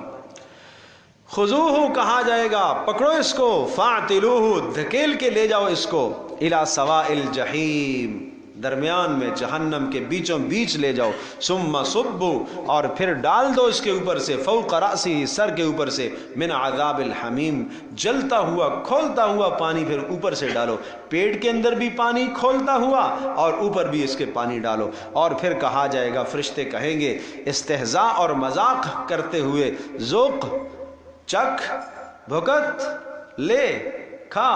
خذوہ، کہا جائے گا پکڑو اس کو. فاعتلوہ، دھکیل کے لے جاؤ اس کو. الی سواء الجحیم، درمیان میں جہنم کے بیچوں بیچ لے جاؤ. ثم صبوا، اور پھر ڈال دو اس کے اوپر سے. فوق رأسہ، سر کے اوپر سے. من عذاب الحمیم، جلتا ہوا کھولتا ہوا پانی پھر اوپر سے ڈالو. پیٹ کے اندر بھی پانی کھولتا ہوا اور اوپر بھی اس کے پانی ڈالو. اور پھر کہا جائے گا، فرشتے کہیں گے استہزاء اور مذاق کرتے ہوئے، ذوق، چکھ، بھکت، لے، کھا.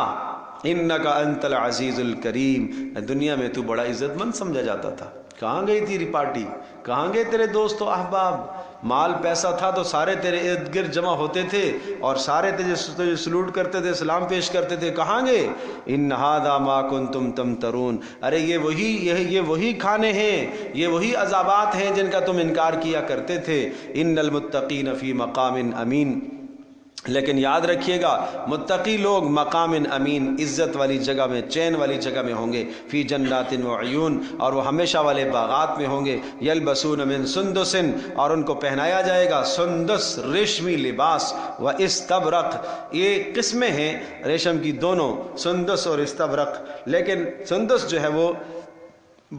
انک انت العزیز الکریم، دنیا میں تو بڑا عزت مند سمجھا جاتا تھا. کہاں گئی تیری پارٹی؟ کہاں گئے تیرے دوست و احباب؟ مال پیسہ تھا تو سارے تیرے ارد گرد جمع ہوتے تھے اور سارے تجھے سلوٹ کرتے تھے، سلام پیش کرتے تھے. کہاں گئے؟ ان ھذا ما کنتم تمترون، ارے یہ وہی کھانے ہیں، یہ وہی عذابات ہیں جن کا تم انکار کیا کرتے تھے. ان المتقین فی مقام امین، لیکن یاد رکھیے گا متقی لوگ مقام امین، عزت والی جگہ میں، چین والی جگہ میں ہوں گے. فی جنات و عیون، اور وہ ہمیشہ والے باغات میں ہوں گے. یلبسون من سندس، اور ان کو پہنایا جائے گا سندس، ریشمی لباس. و استبرق، یہ قسمیں ہیں ریشم کی دونوں، سندس اور استبرق. لیکن سندس جو ہے وہ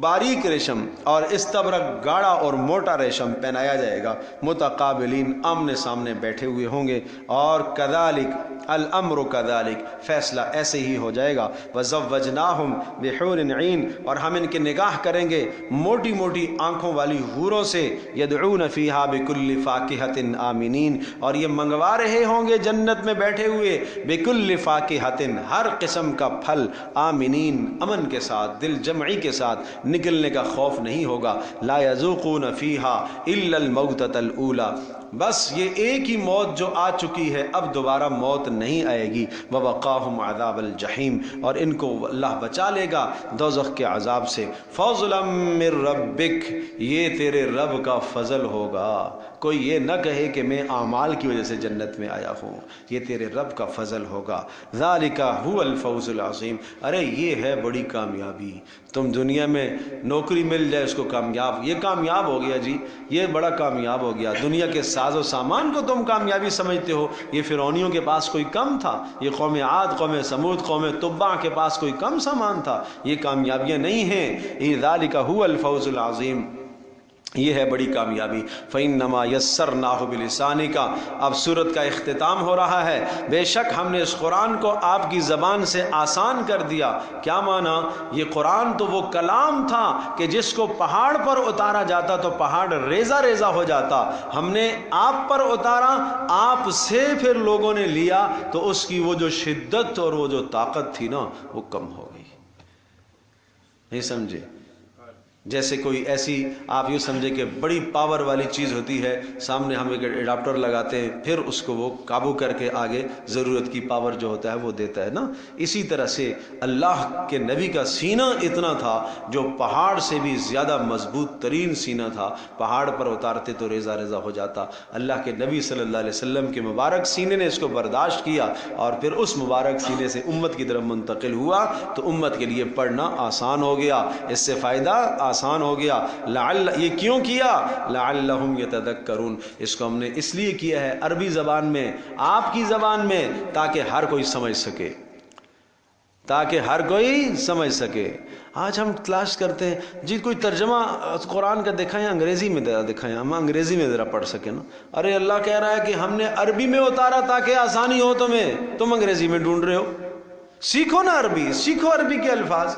باریک ریشم اور استبرق گاڑا اور موٹا ریشم پہنایا جائے گا، متقابلین آمنے سامنے بیٹھے ہوئے ہوں گے، اور کذالک الامر کذالک فیصلہ ایسے ہی ہو جائے گا، وزوجناہم بحور عین اور ہم ان کے نکاح کریں گے موٹی موٹی آنکھوں والی حوروں سے، یدعون فیہا بکل فاکہۃ آمنین اور یہ منگوا رہے ہوں گے جنت میں بیٹھے ہوئے، بکل فاکہۃ ہر قسم کا پھل، آمنین امن کے ساتھ، دل جمعی کے ساتھ، نکلنے کا خوف نہیں ہوگا، لا یذوقون فیہا الا الموتۃ الاولی بس یہ ایک ہی موت جو آ چکی ہے، اب دوبارہ موت نہیں آئے گی، ووقاہم عذاب الجحیم اور ان کو اللہ بچا لے گا دوزخ کے عذاب سے، فضلا من ربک یہ تیرے رب کا فضل ہوگا، کوئی یہ نہ کہے کہ میں اعمال کی وجہ سے جنت میں آیا ہوں، یہ تیرے رب کا فضل ہوگا، ذالک هو الفوز العظیم ارے یہ ہے بڑی کامیابی، تم دنیا میں نوکری مل جائے اس کو کامیاب، یہ کامیاب ہو گیا جی، یہ بڑا کامیاب ہو گیا، دنیا کے ساز و سامان کو تم کامیابی سمجھتے ہو، یہ فرعونیوں کے پاس کوئی کم تھا، یہ قوم عاد، قوم سمود، قوم تبع کے پاس کوئی کم سامان تھا، یہ کامیابیاں نہیں ہیں، ذالک هو الفوز العظیم یہ ہے بڑی کامیابی، فَإِنَّمَا يَسَّرْنَاهُ بِلِسَانِكَ اب سورت کا اختتام ہو رہا ہے، بے شک ہم نے اس قرآن کو آپ کی زبان سے آسان کر دیا، کیا معنی؟ یہ قرآن تو وہ کلام تھا کہ جس کو پہاڑ پر اتارا جاتا تو پہاڑ ریزہ ریزہ ہو جاتا، ہم نے آپ پر اتارا، آپ سے پھر لوگوں نے لیا تو اس کی وہ جو شدت اور وہ جو طاقت تھی نا وہ کم ہو گئی، نہیں سمجھے؟ جیسے کوئی ایسی آپ یوں سمجھے کہ بڑی پاور والی چیز ہوتی ہے، سامنے ہم ایک اڈاپٹر لگاتے ہیں، پھر اس کو وہ قابو کر کے آگے ضرورت کی پاور جو ہوتا ہے وہ دیتا ہے نا، اسی طرح سے اللہ کے نبی کا سینہ اتنا تھا جو پہاڑ سے بھی زیادہ مضبوط ترین سینہ تھا، پہاڑ پر اتارتے تو ریزہ ریزہ ہو جاتا، اللہ کے نبی صلی اللہ علیہ وسلم کے مبارک سینے نے اس کو برداشت کیا اور پھر اس مبارک سینے سے امت کی طرف منتقل ہوا تو امت کے لیے پڑھنا آسان ہو گیا، اس سے فائدہ آسان ہو گیا، یہ کیوں کیا؟ لعلہم یتذکرون اس کو ہم نے اس لیے کیا ہے عربی زبان میں، آپ کی زبان میں، تاکہ ہر کوئی سمجھ سکے، تاکہ ہر کوئی سمجھ سکے۔ آج ہم کلاس کرتے ہیں جی کوئی ترجمہ قرآن کا دکھائیں، انگریزی میں دکھائیں، ہم انگریزی میں ذرا پڑھ سکیں نا، ارے اللہ کہہ رہا ہے کہ ہم نے عربی میں اتارا تاکہ آسانی ہو تمہیں، تم انگریزی میں ڈھونڈ رہے ہو، سیکھو نا عربی، سیکھو عربی کے الفاظ،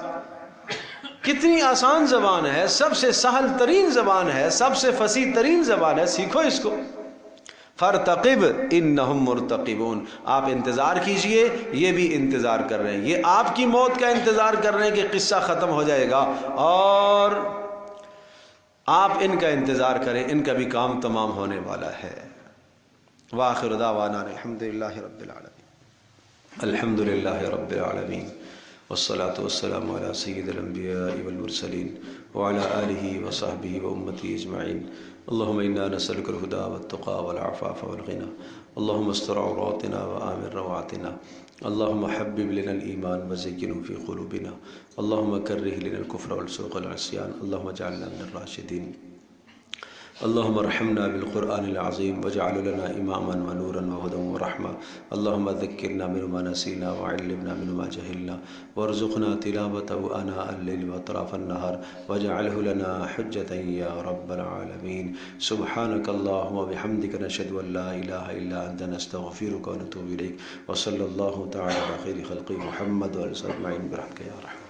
کتنی آسان زبان ہے، سب سے سہل ترین زبان ہے، سب سے فصیح ترین زبان ہے، سیکھو اس کو۔ فارتقب انہم مرتقبون آپ انتظار کیجئے، یہ بھی انتظار کر رہے ہیں، یہ آپ کی موت کا انتظار کر رہے ہیں کہ قصہ ختم ہو جائے گا اور آپ ان کا انتظار کریں، ان کا بھی کام تمام ہونے والا ہے۔ وآخر دعوانا الحمدللہ رب العالمین، الحمدللہ رب العالمین، والصلاة والسلام على سید الانبیاء والمرسلین وعلى آلہ وصحبہ وامتی اجمعین۔ اللہم انا نسألک الہدى والتقى والعفاف والغنى، اللہم استر عوراتنا وآمن روعاتنا، اللہم حبب لنا الایمان وزینہ فی قلوبنا، اللہم کرہ لنا الکفر والفسوق والعصیان، اللہم اجعلنا من الراشدین، اللہم ارحمنا بالقرآن العظیم واجعل لنا اماما ونورا وہدى ورحمة، اللہم ذکرنا منه ما نسینا وعلمنا منه ما جہلنا وارزقنا تلاوته آناء الليل واطراف النهار واجعله لنا حجة یا رب العالمین۔ سبحانک اللہم وبحمدک نشہد ان لا الہ الا انت نستغفرک ونتوب الیک، وصلی اللہ تعالی علی خیر خلق محمد وعلى آلہ اجمعین برحمتک یا رحمن۔